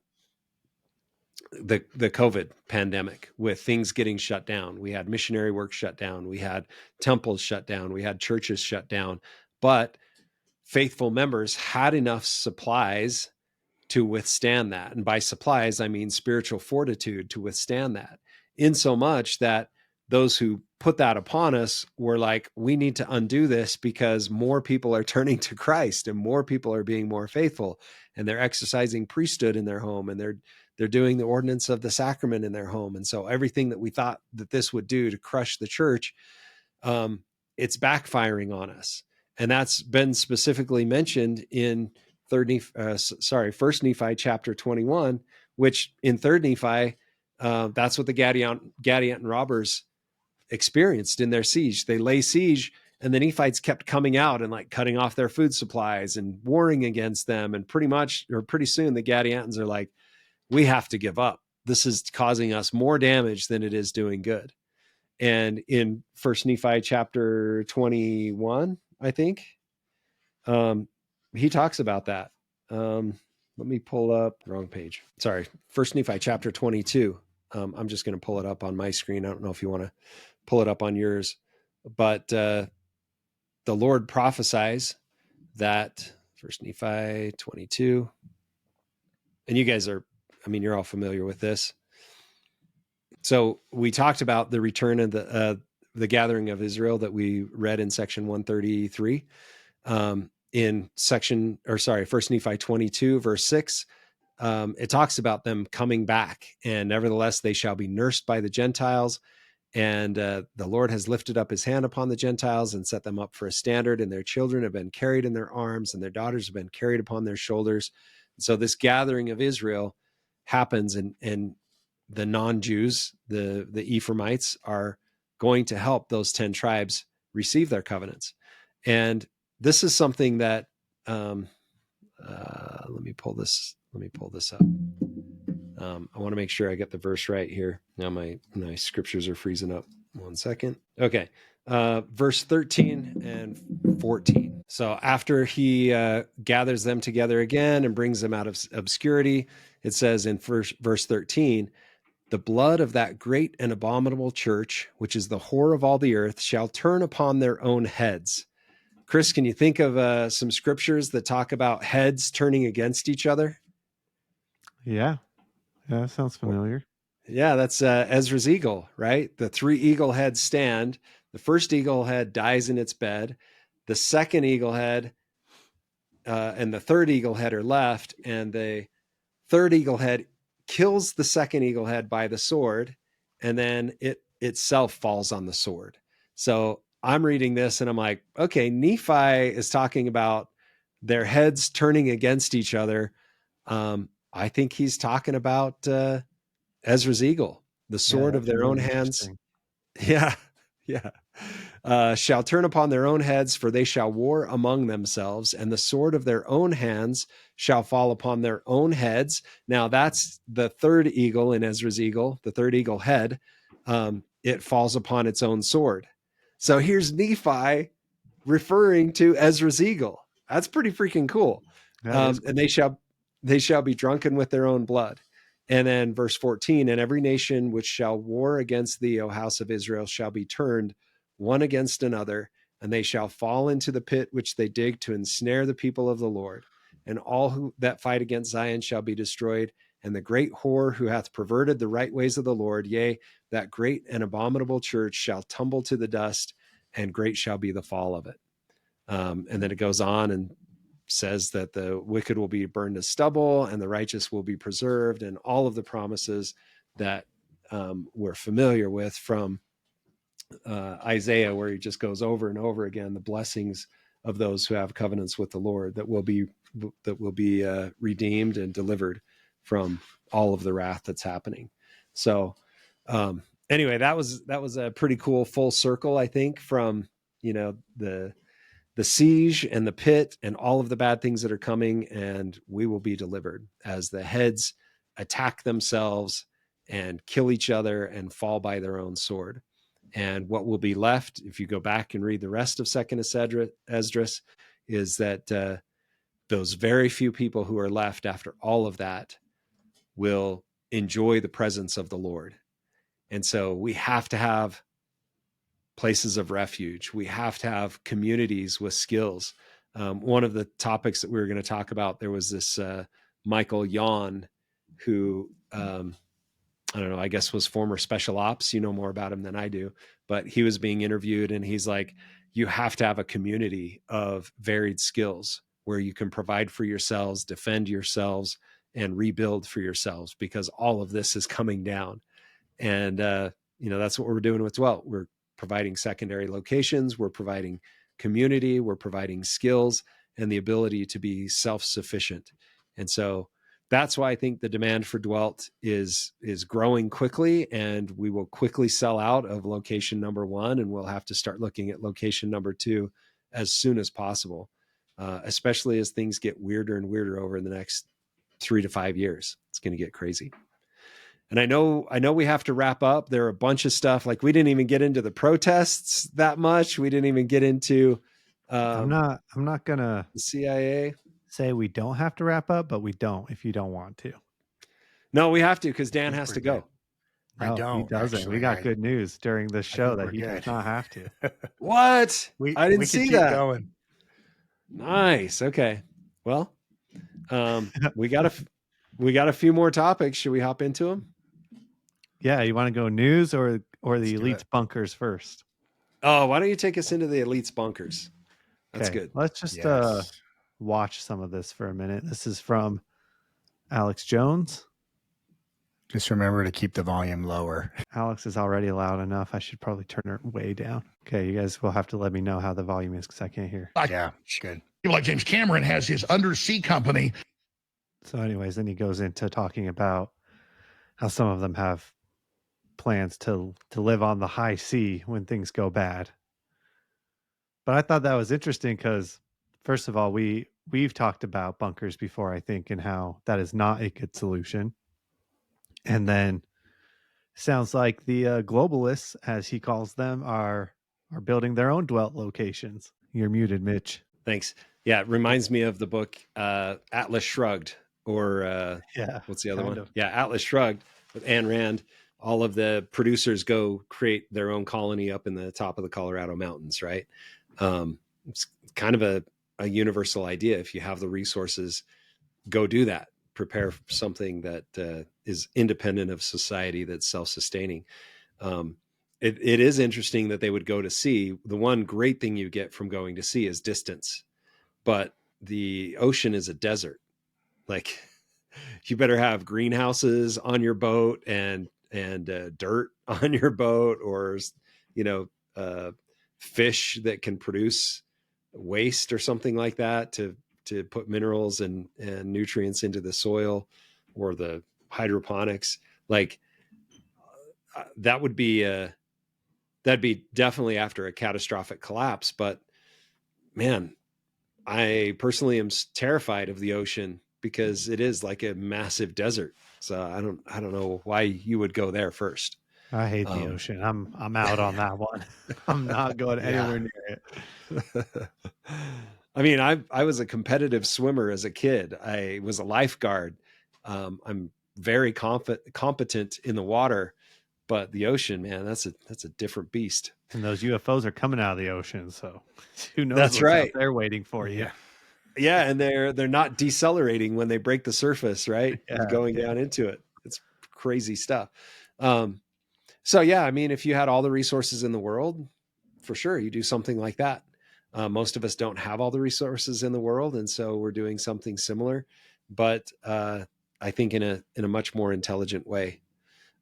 COVID pandemic, with things getting shut down. We had missionary work shut down. We had temples shut down. We had churches shut down. But faithful members had enough supplies to withstand that. And by supplies, I mean spiritual fortitude to withstand that, in so much that those who put that upon us were like, we need to undo this because more people are turning to Christ and more people are being more faithful, and they're exercising priesthood in their home, and they're doing the ordinance of the sacrament in their home. And so everything that we thought that this would do to crush the church, it's backfiring on us. And that's been specifically mentioned in 1st Nephi chapter 21, which in 3rd Nephi, that's what the Gadianton robbers experienced in their siege. They lay siege, and the Nephites kept coming out and like cutting off their food supplies and warring against them. And pretty soon the Gadiantons are like, we have to give up. This is causing us more damage than it is doing good. And in 1st Nephi chapter 21, I think, he talks about that. Let me pull up wrong page. Sorry. 1st Nephi chapter 22. I'm just going to pull it up on my screen. I don't know if you want to pull it up on yours, but the Lord prophesies that First Nephi 22. And you guys are, I mean, you're all familiar with this. So we talked about the return of the gathering of Israel that we read in section 133. In First Nephi 22, verse 6, it talks about them coming back, and nevertheless they shall be nursed by the Gentiles. And the Lord has lifted up his hand upon the Gentiles and set them up for a standard, and their children have been carried in their arms, and their daughters have been carried upon their shoulders. And so this gathering of Israel happens, and the non-Jews, the Ephraimites, are going to help those 10 tribes receive their covenants. And this is something that let me pull this up. I want to make sure I get the verse right here. Now my scriptures are freezing up. 1 second. Okay. Verse 13 and 14. So after he gathers them together again and brings them out of obscurity, it says in verse 13, the blood of that great and abominable church, which is the whore of all the earth, shall turn upon their own heads. Chris, can you think of some scriptures that talk about heads turning against each other? Yeah, that sounds familiar. Yeah, that's Ezra's eagle, right? The 3 eagle heads stand. The first eagle head dies in its bed. The second eagle head and the third eagle head are left, and the third eagle head kills the second eagle head by the sword, and then it itself falls on the sword. So I'm reading this and I'm like, okay, Nephi is talking about their heads turning against each other. I think he's talking about Ezra's eagle, the sword of their own hands. Yeah. Shall turn upon their own heads, for they shall war among themselves, and the sword of their own hands shall fall upon their own heads. Now that's the third eagle in Ezra's eagle, the third eagle head. It falls upon its own sword. So here's Nephi referring to Ezra's eagle. That's pretty freaking cool. Cool. And they shall be drunken with their own blood. And then verse 14, and every nation which shall war against thee, O house of Israel, shall be turned one against another, and they shall fall into the pit which they dig to ensnare the people of the Lord. And all that fight against Zion shall be destroyed, and the great whore who hath perverted the right ways of the Lord, yea, that great and abominable church shall tumble to the dust, and great shall be the fall of it. And then it goes on and says that the wicked will be burned as stubble and the righteous will be preserved, and all of the promises that we're familiar with from Isaiah, where he just goes over and over again the blessings of those who have covenants with the Lord that will be redeemed and delivered from all of the wrath that's happening. So anyway, that was a pretty cool full circle, I think, from the siege and the pit and all of the bad things that are coming, and we will be delivered as the heads attack themselves and kill each other and fall by their own sword. And what will be left, if you go back and read the rest of Second Esdras, is that those very few people who are left after all of that will enjoy the presence of the Lord. And so we have to have places of refuge. We have to have communities with skills. One of the topics that we were going to talk about, there was this Michael Yon, who I don't know, I guess was former special ops. You know more about him than I do, but he was being interviewed, and he's like, you have to have a community of varied skills where you can provide for yourselves, defend yourselves, and rebuild for yourselves, because all of this is coming down. And, that's what we're doing with Dwelt. We're providing secondary locations. We're providing community. We're providing skills and the ability to be self-sufficient. And so that's why I think the demand for Dwelt is growing quickly, and we will quickly sell out of location number 1, and we'll have to start looking at location number 2 as soon as possible, especially as things get weirder and weirder over the next 3 to 5 years. It's going to get crazy. And I know we have to wrap up. There are a bunch of stuff, like we didn't even get into the protests that much. We didn't even get into I'm not gonna the CIA. Say we don't have to wrap up, but we don't if you don't want to. No, we have to, because Dan has to go. No, I don't. He doesn't. Actually, we got good news during this show that he does not have to. What? I didn't see that. Going. Nice. Okay. Well, we got a few more topics. Should we hop into them? Yeah, you want to go news or Let's the do elites it. bunkers first? Oh, why don't you take us into the elites bunkers? That's Okay, good. let's just Yes. watch some of this for a minute. This is from Alex Jones. Just remember to keep the volume lower. Alex is already loud enough. I should probably turn it way down. Okay, you guys will have to let me know how the volume is because I can't hear. Yeah, good. People like James Cameron has his undersea company. So, anyways, then he goes into talking about how some of them have plans to live on the high sea when things go bad. But I thought that was interesting because, first of all, we've talked about bunkers before, I think, and how that is not a good solution. And then sounds like the globalists, as he calls them, are building their own dwelt locations. You're muted, Mitch. Thanks. Yeah, it reminds me of the book Atlas Shrugged, or Yeah, what's the other kind one? of. Yeah, Atlas Shrugged with Ayn Rand. All of the producers go create their own colony up in the top of the Colorado mountains, right? It's kind of a universal idea. If you have the resources, go do that. Prepare for something that is independent of society, that's self-sustaining. It is interesting that they would go to sea. The one great thing you get from going to sea is distance, but the ocean is a desert. Like, you better have greenhouses on your boat and dirt on your boat, or fish that can produce waste or something like that to put minerals and nutrients into the soil, or the hydroponics. Like, that would be that'd be definitely after a catastrophic collapse. But man, I personally am terrified of the ocean because it is like a massive desert. So I don't know why you would go there first. I hate the ocean. I'm out on that one. I'm not going anywhere near it. I mean, I was a competitive swimmer as a kid. I was a lifeguard. I'm very competent in the water, but the ocean, man, that's a different beast. And those UFOs are coming out of the ocean, so who knows That's what's right. out there waiting for you. Yeah, and they're not decelerating when they break the surface, right? Yeah, Going down into it. It's crazy stuff. So yeah, I mean, if you had all the resources in the world, for sure, you do something like that. Most of us don't have all the resources in the world, and so we're doing something similar, but I think in a much more intelligent way.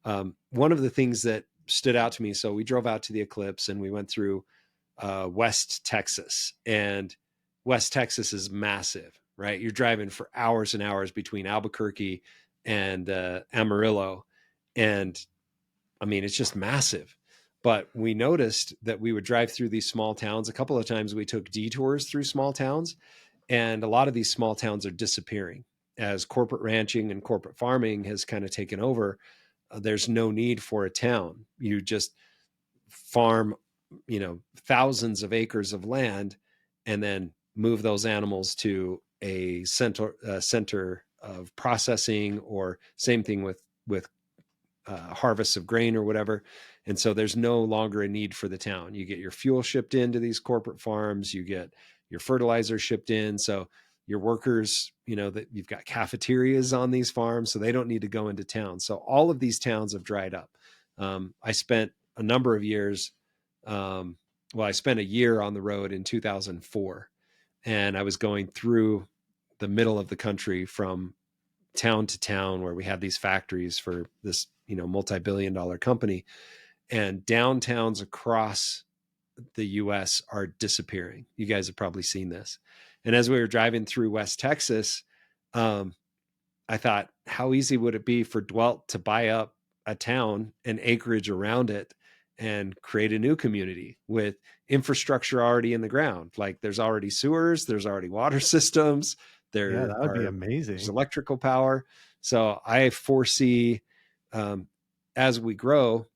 One of the things that stood out to me, so we drove out to the eclipse and we went through West Texas, and West Texas is massive, right? You're driving for hours and hours between Albuquerque and Amarillo. And I mean, it's just massive. But we noticed that we would drive through these small towns. A couple of times we took detours through small towns, and a lot of these small towns are disappearing as corporate ranching and corporate farming has kind of taken over. There's no need for a town. You just farm, thousands of acres of land, and then move those animals to a center of processing, or same thing with harvests of grain or whatever. And so there's no longer a need for the town. You get your fuel shipped into these corporate farms, you get your fertilizer shipped in. So your workers, that you've got cafeterias on these farms, so they don't need to go into town. So all of these towns have dried up. I spent a number of years. I spent a year on the road in 2004, and I was going through the middle of the country from town to town where we had these factories for this, multi-billion-dollar company, and downtowns across the US are disappearing. You guys have probably seen this. And as we were driving through West Texas, I thought, how easy would it be for Dwelt to buy up a town and acreage around it and create a new community with infrastructure already in the ground? Like, there's already sewers, there's already water systems, that would be amazing. There's electrical power. So I foresee, as we grow,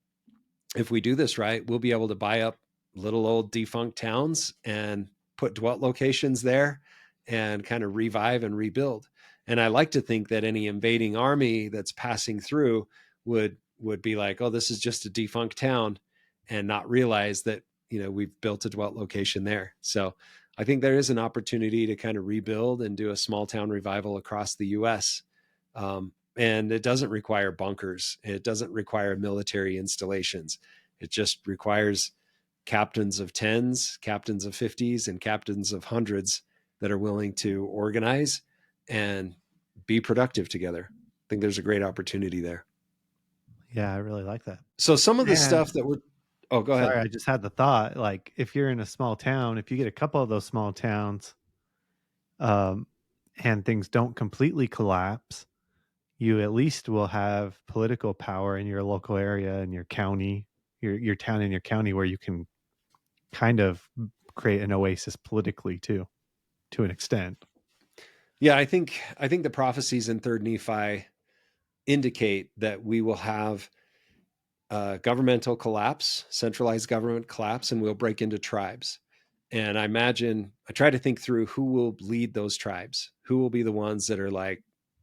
if we do this right, we'll be able to buy up little old defunct towns and put Dwelt locations there and kind of revive and rebuild. And I like to think that any invading army that's passing through would be like, oh, this is just a defunct town, and not realize that, we've built a Dwelt location there. So I think there is an opportunity to kind of rebuild and do a small town revival across the US. And it doesn't require bunkers. It doesn't require military installations. It just requires captains of tens, captains of 50s, and captains of hundreds that are willing to organize and be productive together. I think there's a great opportunity there. Yeah, I really like that. So some of the And- stuff that we're, oh, go ahead. Sorry, I just had the thought, like, if you're in a small town, if you get a couple of those small towns, and things don't completely collapse, you at least will have political power in your local area, in your county, your town and your county, where you can kind of create an oasis politically too, to an extent. Yeah, I think the prophecies in 3rd Nephi indicate that we will have governmental collapse, centralized government collapse, and we'll break into tribes. And I try to think through who will lead those tribes, who will be the ones that are like,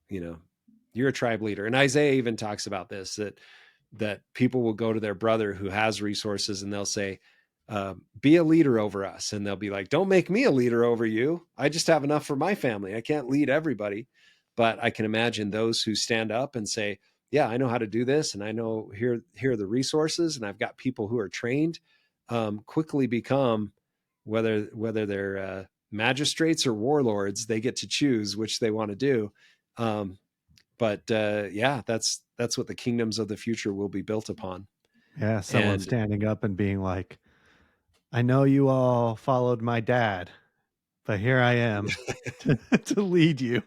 you're a tribe leader. And Isaiah even talks about this, that people will go to their brother who has resources and they'll say, be a leader over us. And they'll be like, don't make me a leader over you. I just have enough for my family. I can't lead everybody. But I can imagine those who stand up and say, yeah, I know how to do this. And I know here are the resources. And I've got people who are trained, quickly become, whether they're magistrates or warlords, they get to choose which they want to do. But yeah, that's what the kingdoms of the future will be built upon. Yeah, someone standing up and being like, I know you all followed my dad, but here I am to lead you.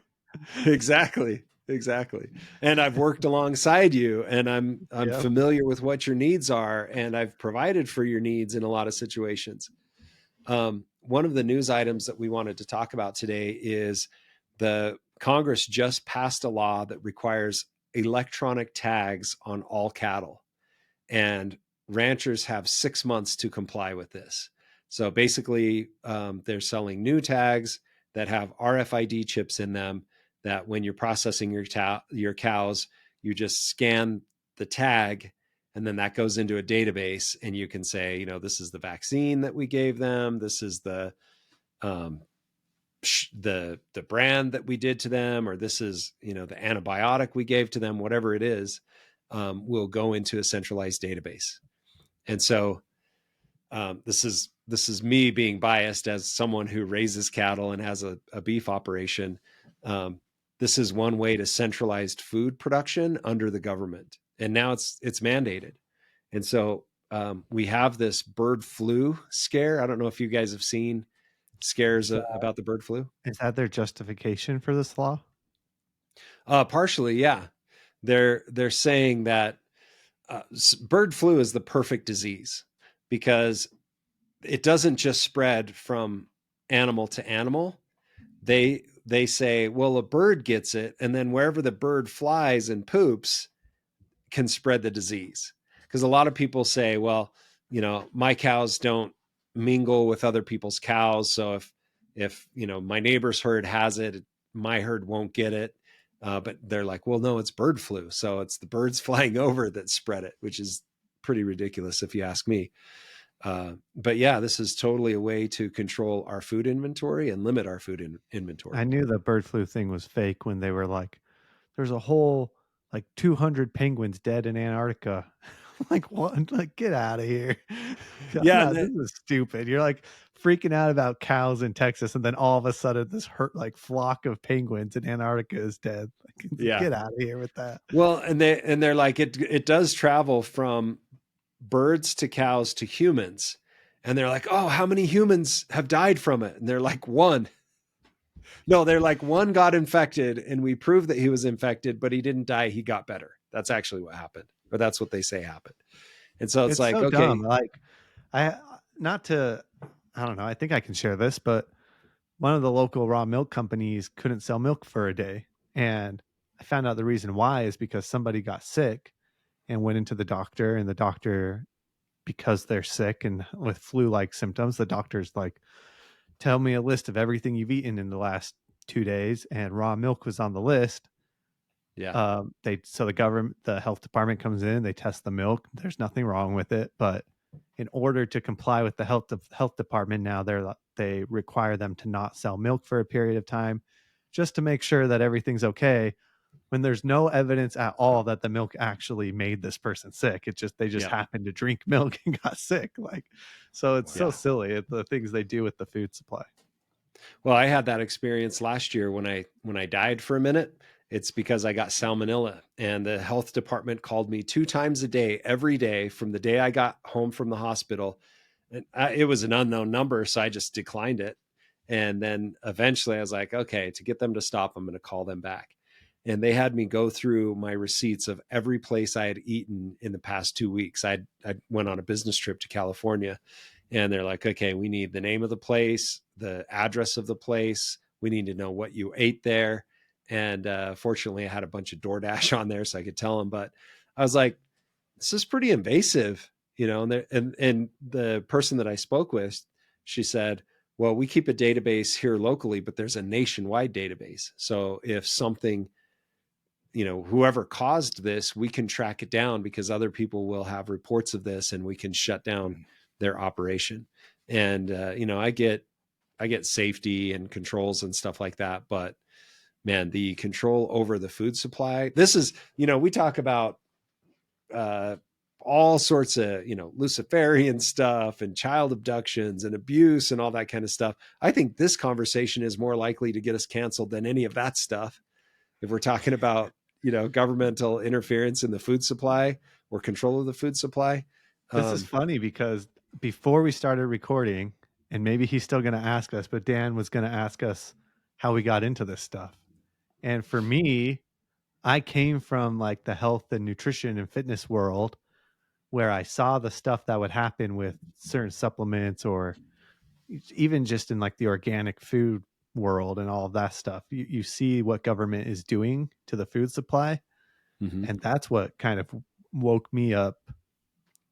Exactly. And I've worked alongside you, and I'm Yep. familiar with what your needs are, and I've provided for your needs in a lot of situations. One of the news items that we wanted to talk about today is the Congress just passed a law that requires electronic tags on all cattle, and ranchers have 6 months to comply with this. So basically, they're selling new tags that have RFID chips in them, that when you're processing your cows, you just scan the tag, and then that goes into a database, and you can say, this is the vaccine that we gave them, this is the brand that we did to them, or this is the antibiotic we gave to them, whatever it is, will go into a centralized database. And so this is me being biased as someone who raises cattle and has a beef operation. This is one way to centralized food production under the government, and now it's mandated. And so we have this bird flu scare. I don't know if you guys have seen scares about the bird flu. Is that their justification for this law? Partially, yeah. They're saying that bird flu is the perfect disease because it doesn't just spread from animal to animal. They say, well, a bird gets it, and then wherever the bird flies and poops can spread the disease. Because a lot of people say, well, my cows don't mingle with other people's cows, so if my neighbor's herd has it, my herd won't get it. But they're like, well, no, it's bird flu, so it's the birds flying over that spread it, which is pretty ridiculous if you ask me. But yeah, this is totally a way to control our food inventory and limit our food inventory. I knew the bird flu thing was fake when they were like, there's a whole 200 penguins dead in Antarctica. Like, what? Like, get out of here. Yeah, no, this is stupid. You're like freaking out about cows in Texas, and then all of a sudden this flock of penguins in Antarctica is dead. Like, yeah, get out of here with that. Well, and they're like, it does travel from birds to cows to humans, and they're like, oh, how many humans have died from it? And they're like, one. No, they're like, one got infected, and we proved that he was infected, but he didn't die. He got better. That's actually what happened, or that's what they say happened. And so it's like, so okay, dumb. Like, I don't know. I think I can share this, but one of the local raw milk companies couldn't sell milk for a day, and I found out the reason why is because somebody got sick and went into the doctor, and the doctor, because they're sick and with flu-like symptoms, the doctor's like, tell me a list of everything you've eaten in the last 2 days, and raw milk was on the list. Yeah. So the health department comes in, they test the milk. There's nothing wrong with it, but in order to comply with the health department, now they require them to not sell milk for a period of time just to make sure that everything's okay, when there's no evidence at all that the milk actually made this person sick. They just Yeah. happened to drink milk and got sick. Like, so it's so Yeah. silly, the things they do with the food supply. Well, I had that experience last year when I died for a minute. It's because I got salmonella, and the health department called me 2 times a day, every day from the day I got home from the hospital. And it was an unknown number, so I just declined it. And then eventually I was like, okay, to get them to stop, I'm going to call them back. And they had me go through my receipts of every place I had eaten in the past 2 weeks. I went on a business trip to California, and they're like, okay, we need the name of the place, the address of the place. We need to know what you ate there. And fortunately, I had a bunch of DoorDash on there, so I could tell them. But I was like, this is pretty invasive, you know. And the person that I spoke with, she said, well, we keep a database here locally, but there's a nationwide database. So if something, you know, whoever caused this, we can track it down because other people will have reports of this, and we can shut down their operation. And you know, I get safety and controls and stuff like that, but man, the control over the food supply, this is, you know, we talk about all sorts of, you know, Luciferian stuff and child abductions and abuse and all that kind of stuff. I think this conversation is more likely to get us canceled than any of that stuff. If we're talking about, you know, governmental interference in the food supply or control of the food supply. This is funny because before we started recording, and maybe he's still going to ask us, but Dan was going to ask us how we got into this stuff. And for me, I came from like the health and nutrition and fitness world, where I saw the stuff that would happen with certain supplements, or even just in like the organic food world and all of that stuff. You see what government is doing to the food supply. Mm-hmm. And that's what kind of woke me up.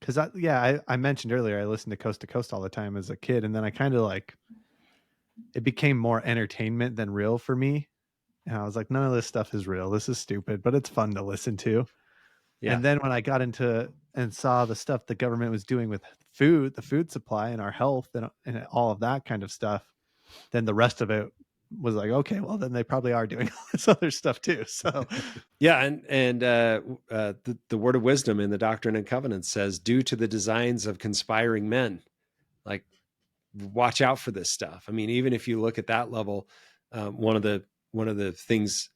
Because I mentioned earlier, I listened to Coast all the time as a kid, and then I kind of like, it became more entertainment than real for me. And I was like, none of this stuff is real. This is stupid, but it's fun to listen to. Yeah. And then when I got into and saw the stuff the government was doing with food, the food supply and our health and all of that kind of stuff, then the rest of it was like, okay, well, then they probably are doing all this other stuff too. So yeah. And the word of wisdom in the Doctrine and Covenants says, due to the designs of conspiring men, like, watch out for this stuff. I mean, even if you look at that level, one of the things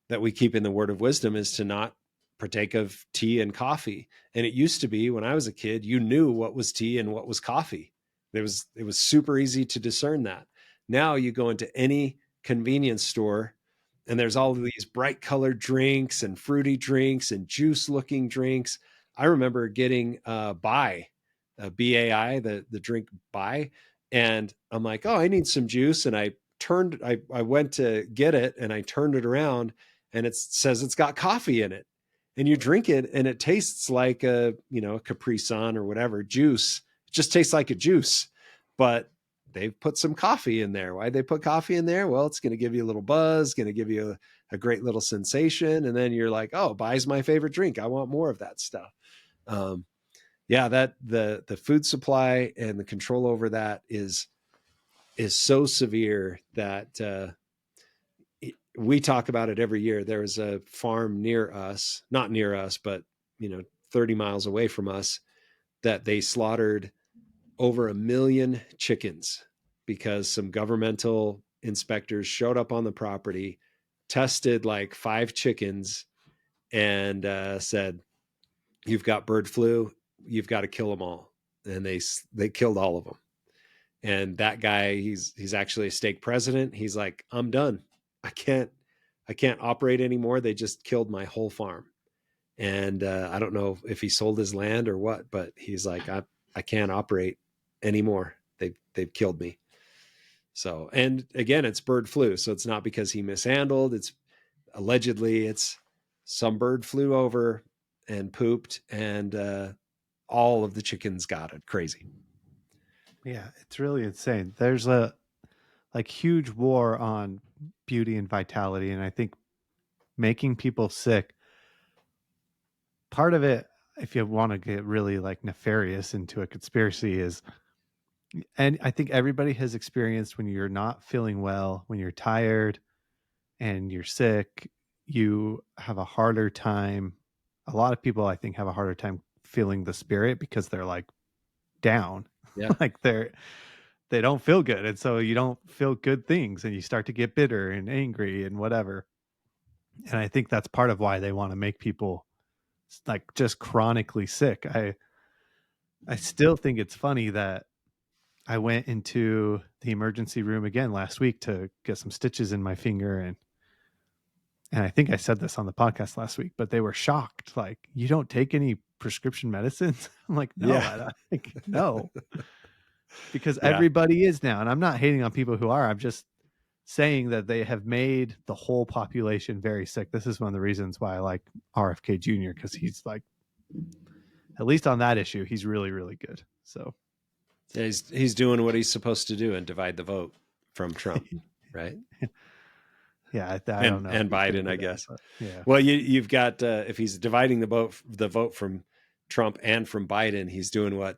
that we keep in the word of wisdom is to not partake of tea and coffee. And it used to be, when I was a kid, you knew what was tea and what was coffee. It was super easy to discern that. Now you go into any convenience store, and there's all of these bright colored drinks and fruity drinks and juice looking drinks. I remember getting BAI, BAI, the drink BAI. And I'm like, oh, I need some juice. And I went to get it, and I turned it around, and it says it's got coffee in it. And you drink it, and it tastes like a, you know, a Capri Sun or whatever juice. It just tastes like a juice, but they've put some coffee in there. Why'd they put coffee in there? Well, it's going to give you a little buzz, going to give you a great little sensation. And then you're like, oh, BAI's my favorite drink. I want more of that stuff. Yeah, that the food supply and the control over that is so severe that we talk about it every year. There was a farm near us, not near us, but, you know, 30 miles away from us, that they slaughtered over 1 million chickens because some governmental inspectors showed up on the property, tested like 5 chickens, and said, you've got bird flu, you've got to kill them all. And they killed all of them. And that guy, he's actually a stake president. He's like, I'm done. I can't operate anymore. They just killed my whole farm. And I don't know if he sold his land or what, but he's like, I can't operate anymore. They've killed me. So, and again, it's bird flu. So it's not because he mishandled. It's allegedly some bird flew over and pooped, and all of the chickens got it. Crazy. yeah, it's really insane. There's a like huge war on beauty and vitality, and I think making people sick, part of it, if you want to get really like nefarious into a conspiracy, is And I think everybody has experienced when you're not feeling well, when you're tired and you're sick, you have a harder time. A lot of people, I think, have a harder time feeling the spirit because they're like down. Yeah. Like they don't feel good. And so you don't feel good things and you start to get bitter and angry and whatever. And I think that's part of why they want to make people like just chronically sick. I still think it's funny that I went into the emergency room again last week to get some stitches in my finger, and I think I said this on the podcast last week, but they were shocked. Like, you don't take any prescription medicines? I'm like, no, Yeah. no, because Yeah. everybody is now. And I'm not hating on people who are. I'm just saying that they have made the whole population very sick. This is one of the reasons why I like RFK Jr., because he's like, at least on that issue, he's really, really good. So Yeah, he's doing what he's supposed to do and divide the vote from Trump, right? yeah, I don't know. And Biden, I guess. Yeah. Well, you've got if he's dividing the vote from Trump and from Biden, he's doing what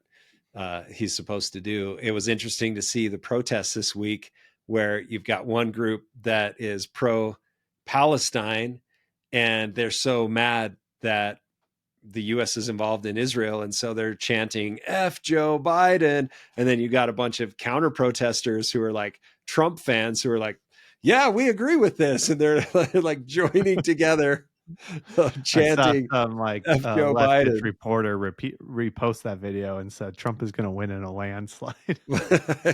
he's supposed to do. It was interesting to see the protests this week, where you've got one group that is pro-Palestine, and they're so mad that the U.S. is involved in Israel, and so they're chanting "F Joe Biden," and then you got a bunch of counter protesters who are like Trump fans who are like, "Yeah, we agree with this," and they're like joining together, chanting I saw some like "F Joe leftist Biden." reporter repost that video and said Trump is going to win in a landslide.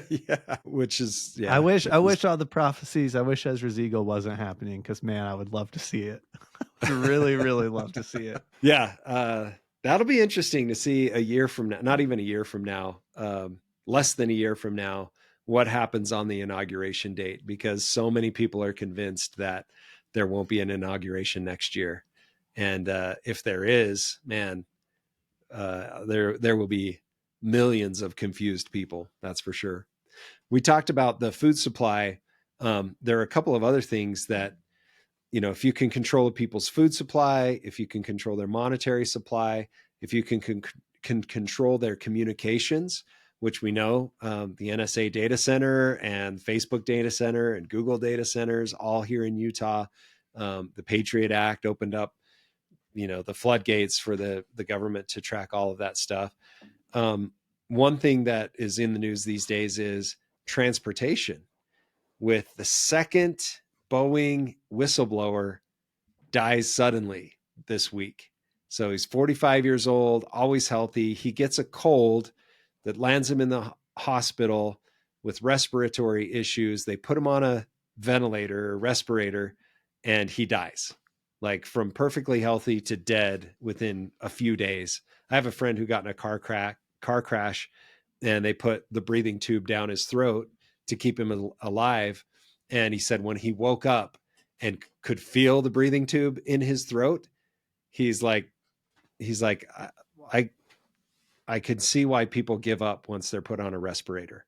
Yeah, which is I wish all the prophecies. I wish Ezra Ziegel wasn't happening, because man, I would love to see it. Really, really love to see it. Yeah, that'll be interesting to see a year from now. Not even a year from now. Less than a year from now, what happens on the inauguration date, because so many people are convinced that there won't be an inauguration next year. And if there is, man, there will be millions of confused people. That's for sure. We talked about the food supply. There are a couple of other things that, if you can control people's food supply, if you can control their monetary supply, if you can control their communications, which we know the NSA data center and Facebook data center and Google data centers, all here in Utah. The Patriot Act opened up, the floodgates for the government to track all of that stuff. One thing that is in the news these days is transportation, with the second Boeing whistleblower dies suddenly this week. So he's 45 years old, always healthy. He gets a cold that lands him in the hospital with respiratory issues. They put him on a ventilator or respirator, and he dies, like from perfectly healthy to dead within a few days. I have a friend who got in a car crash, and they put the breathing tube down his throat to keep him alive. And he said when he woke up and could feel the breathing tube in his throat, he's like, I could see why people give up once they're put on a respirator,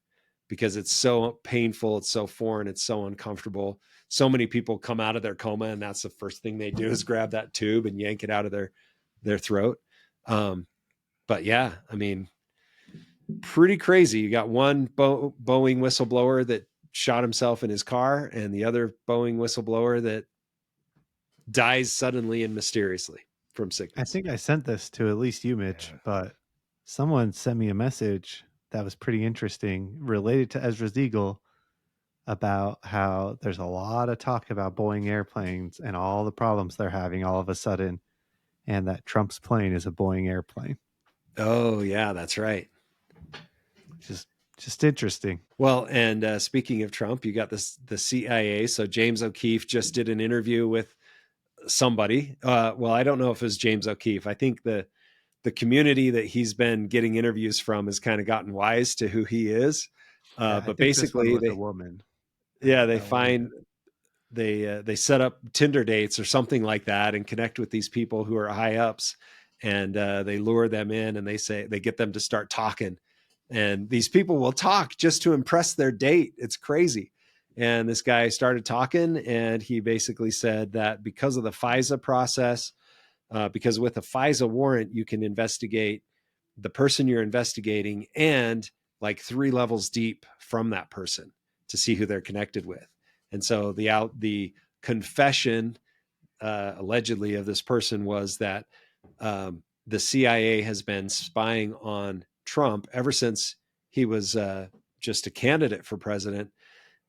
because it's so painful. It's so foreign. It's so uncomfortable. So many people come out of their coma, and that's the first thing they do is grab that tube and yank it out of their throat. But yeah, I mean, pretty crazy. You got one Boeing whistleblower that shot himself in his car, and the other Boeing whistleblower that dies suddenly and mysteriously from sickness. I think I sent this to at least you, Mitch, but someone sent me a message that was pretty interesting related to Ezra Ziegel, about how there's a lot of talk about Boeing airplanes and all the problems they're having all of a sudden, and that Trump's plane is a Boeing airplane. Oh yeah, that's right. Just interesting. Well, and speaking of Trump, you got the CIA. So James O'Keefe just did an interview with somebody. Well, I don't know if it was James O'Keefe. I think the community that he's been getting interviews from has kind of gotten wise to who he is. But basically, a woman. Yeah, they set up Tinder dates or something like that and connect with these people who are high ups, and they lure them in, and they get them to start talking. And these people will talk just to impress their date. It's crazy. And this guy started talking, and he basically said that because of the FISA process, because with a FISA warrant, you can investigate the person you're investigating and like 3 levels deep from that person to see who they're connected with. And so the confession allegedly of this person was that the CIA has been spying on Trump ever since he was just a candidate for president,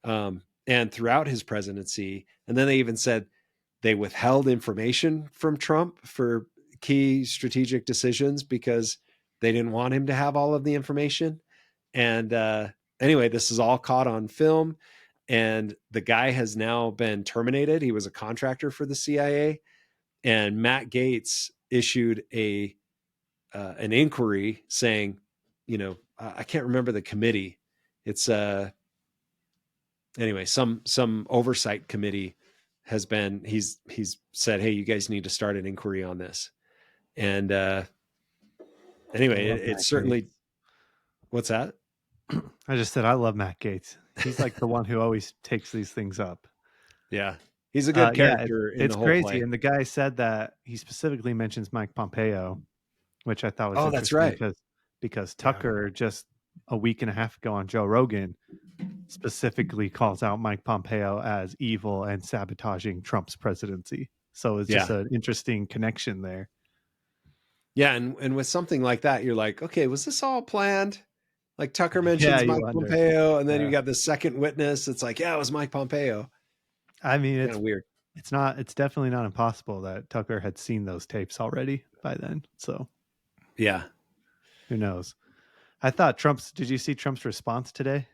and throughout his presidency. And then they even said they withheld information from Trump for key strategic decisions because they didn't want him to have all of the information. And anyway, this is all caught on film. And the guy has now been terminated. He was a contractor for the CIA. And Matt Gaetz issued an inquiry saying, I can't remember the committee. It's anyway, some oversight committee has been, he's said, hey, you guys need to start an inquiry on this. And anyway, it's certainly Gaetz. What's that? I just said I love Matt Gaetz. He's like the one who always takes these things up. Yeah, he's a good character in it's the whole crazy. play. And the guy said that he specifically mentions Mike Pompeo, which I thought was that's interesting right. because Tucker just a week and a half ago on Joe Rogan specifically calls out Mike Pompeo as evil and sabotaging Trump's presidency. So it's just an interesting connection there. Yeah, and with something like that, you're like, okay, was this all planned? Like Tucker mentions Mike Pompeo, and then you got the second witness. It's like, yeah, it was Mike Pompeo. I mean, it's kind of weird. It's definitely not impossible that Tucker had seen those tapes already by then. So yeah, who knows? I thought did you see Trump's response today?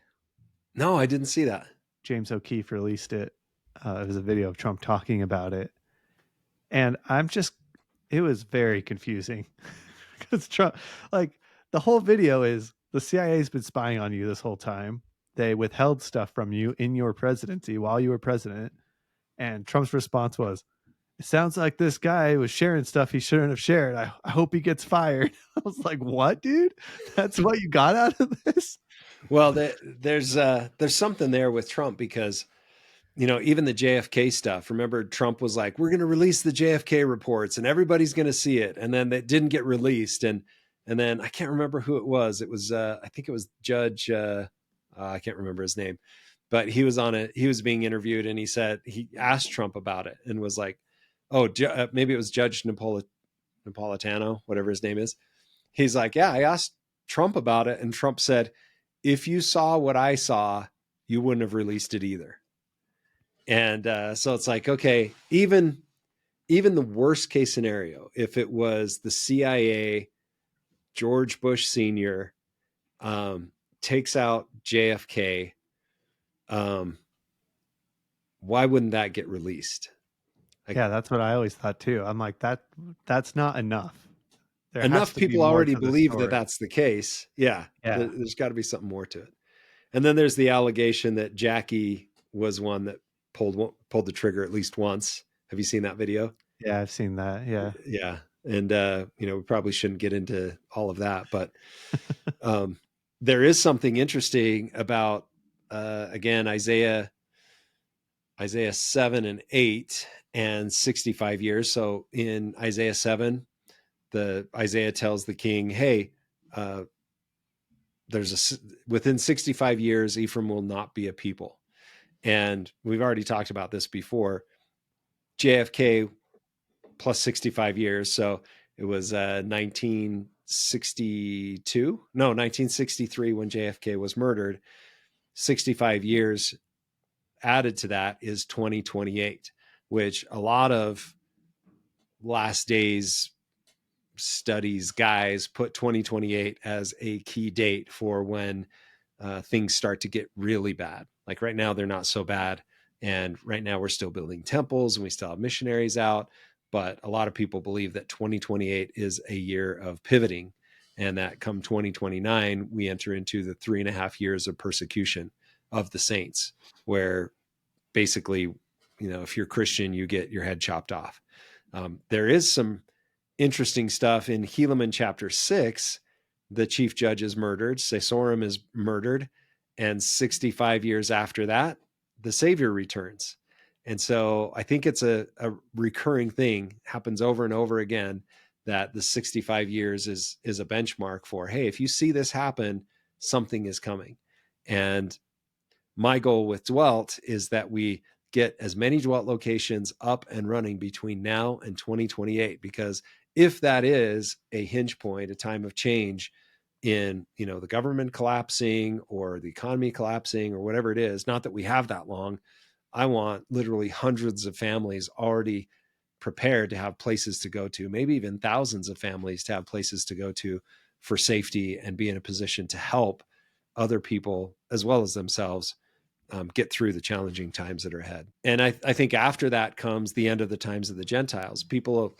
No, I didn't see that. James O'Keefe released it. It was a video of Trump talking about it. And it was very confusing because Trump, like the whole video is the CIA's been spying on you this whole time. They withheld stuff from you in your presidency while you were president. And Trump's response was, it sounds like this guy was sharing stuff he shouldn't have shared. I hope he gets fired. I was like, what, dude? That's what you got out of this? Well, there's something there with Trump because, even the JFK stuff, remember Trump was like, we're going to release the JFK reports and everybody's going to see it. And then that didn't get released. And then I can't remember who it was. It was, I think it was Judge, I can't remember his name, but he was being interviewed and he asked Trump about it and was like, maybe it was Judge Napolitano, whatever his name is. He's like, yeah, I asked Trump about it. And Trump said, if you saw what I saw, you wouldn't have released it either. And so it's like, okay, even the worst case scenario, if it was the CIA, George Bush Sr. Takes out JFK, why wouldn't that get released? Yeah, that's what I always thought too. I'm like, that's not enough. Enough people already believe that that's the case. Yeah. There's got to be something more to it. And then there's the allegation that Jackie was one that pulled the trigger at least once. Have you seen that video? Yeah, I've seen that. Yeah. Yeah. And, we probably shouldn't get into all of that, but there is something interesting about, again, Isaiah 7 and 8 and 65 years. So in Isaiah 7, Isaiah tells the king, hey, within 65 years, Ephraim will not be a people. And we've already talked about this before. JFK plus 65 years. So it was 1963 when JFK was murdered. 65 years added to that is 2028, which a lot of last days studies guys put 2028 as a key date for when things start to get really bad. Like right now, they're not so bad. And right now we're still building temples and we still have missionaries out. But a lot of people believe that 2028 is a year of pivoting and that come 2029, we enter into the 3.5 years of persecution of the saints, where basically, if you're Christian, you get your head chopped off. There is some interesting stuff in Helaman chapter 6. The chief judge is murdered. Caesorum is murdered. And 65 years after that, the Savior returns. And so I think it's a recurring thing, happens over and over again, that the 65 years is a benchmark for, hey, if you see this happen something is coming. And my goal with Dwelt is that we get as many Dwelt locations up and running between now and 2028, because if that is a hinge point, a time of change in, the government collapsing or the economy collapsing or whatever it is, not that we have that long, I want literally hundreds of families already prepared to have places to go to, maybe even thousands of families to have places to go to for safety and be in a position to help other people as well as themselves get through the challenging times that are ahead. And I think after that comes the end of the times of the Gentiles. People,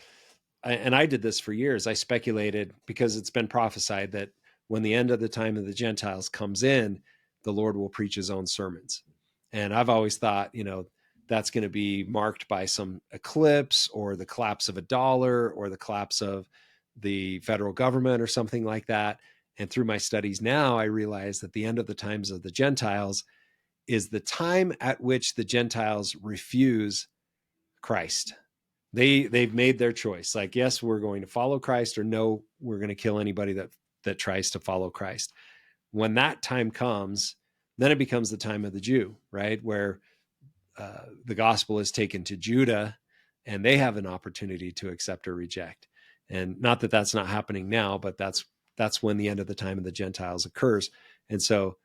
and I did this for years, I speculated, because it's been prophesied that when the end of the time of the Gentiles comes in, the Lord will preach his own sermons. And I've always thought, that's going to be marked by some eclipse or the collapse of a dollar or the collapse of the federal government or something like that. And through my studies now, I realize that the end of the times of the Gentiles is the time at which the Gentiles refuse Christ. They've made their choice. Like, yes, we're going to follow Christ, or no, we're going to kill anybody that tries to follow Christ. When that time comes, then it becomes the time of the Jew, right? Where the gospel is taken to Judah and they have an opportunity to accept or reject. And not that that's not happening now, but that's when the end of the time of the Gentiles occurs. And so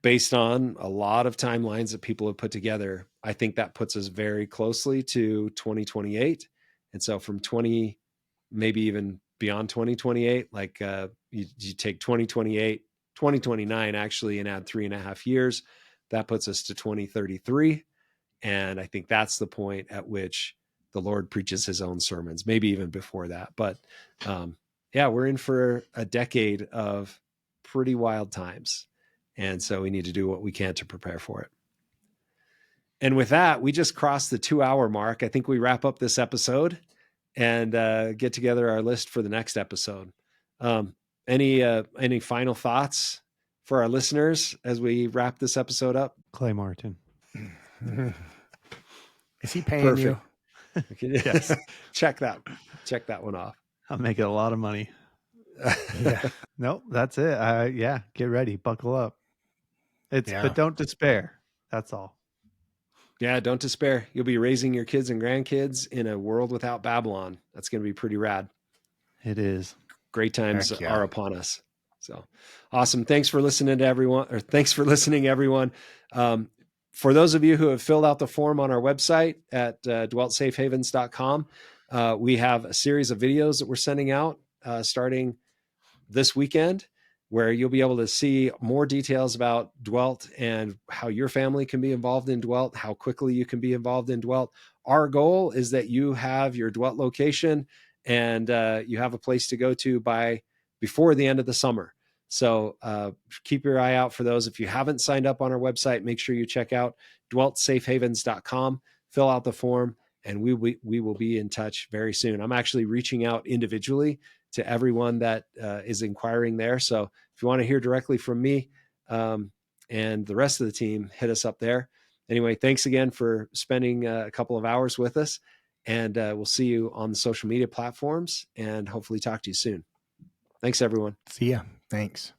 based on a lot of timelines that people have put together, I think that puts us very closely to 2028. And so from 20, maybe even beyond 2028, like you take 2028, 2029 actually, and add 3.5 years, that puts us to 2033. And I think that's the point at which the Lord preaches his own sermons, maybe even before that. But yeah, we're in for a decade of pretty wild times. And so we need to do what we can to prepare for it. And with that, we just crossed the 2-hour mark. I think we wrap up this episode and get together our list for the next episode. Any final thoughts for our listeners as we wrap this episode up? Clay Martin. Is he paying you? Yes. Check that one off. I'm making a lot of money. Yeah. Nope, that's it. Yeah, get ready, buckle up. But don't despair. That's all. Yeah, don't despair. You'll be raising your kids and grandkids in a world without Babylon. That's going to be pretty rad. It is. Great times are upon us. So awesome. Thanks for listening, everyone. For those of you who have filled out the form on our website at dweltsafehavens.com, we have a series of videos that we're sending out starting this weekend, where you'll be able to see more details about Dwelt and how your family can be involved in Dwelt, how quickly you can be involved in Dwelt. Our goal is that you have your Dwelt location and you have a place to go to before the end of the summer. So keep your eye out for those. If you haven't signed up on our website, make sure you check out dweltsafehavens.com, fill out the form, and we will be in touch very soon. I'm actually reaching out individually to everyone that is inquiring there. So if you want to hear directly from me and the rest of the team, hit us up there. Anyway, thanks again for spending a couple of hours with us, and we'll see you on the social media platforms and hopefully talk to you soon. Thanks, everyone. See ya. Thanks.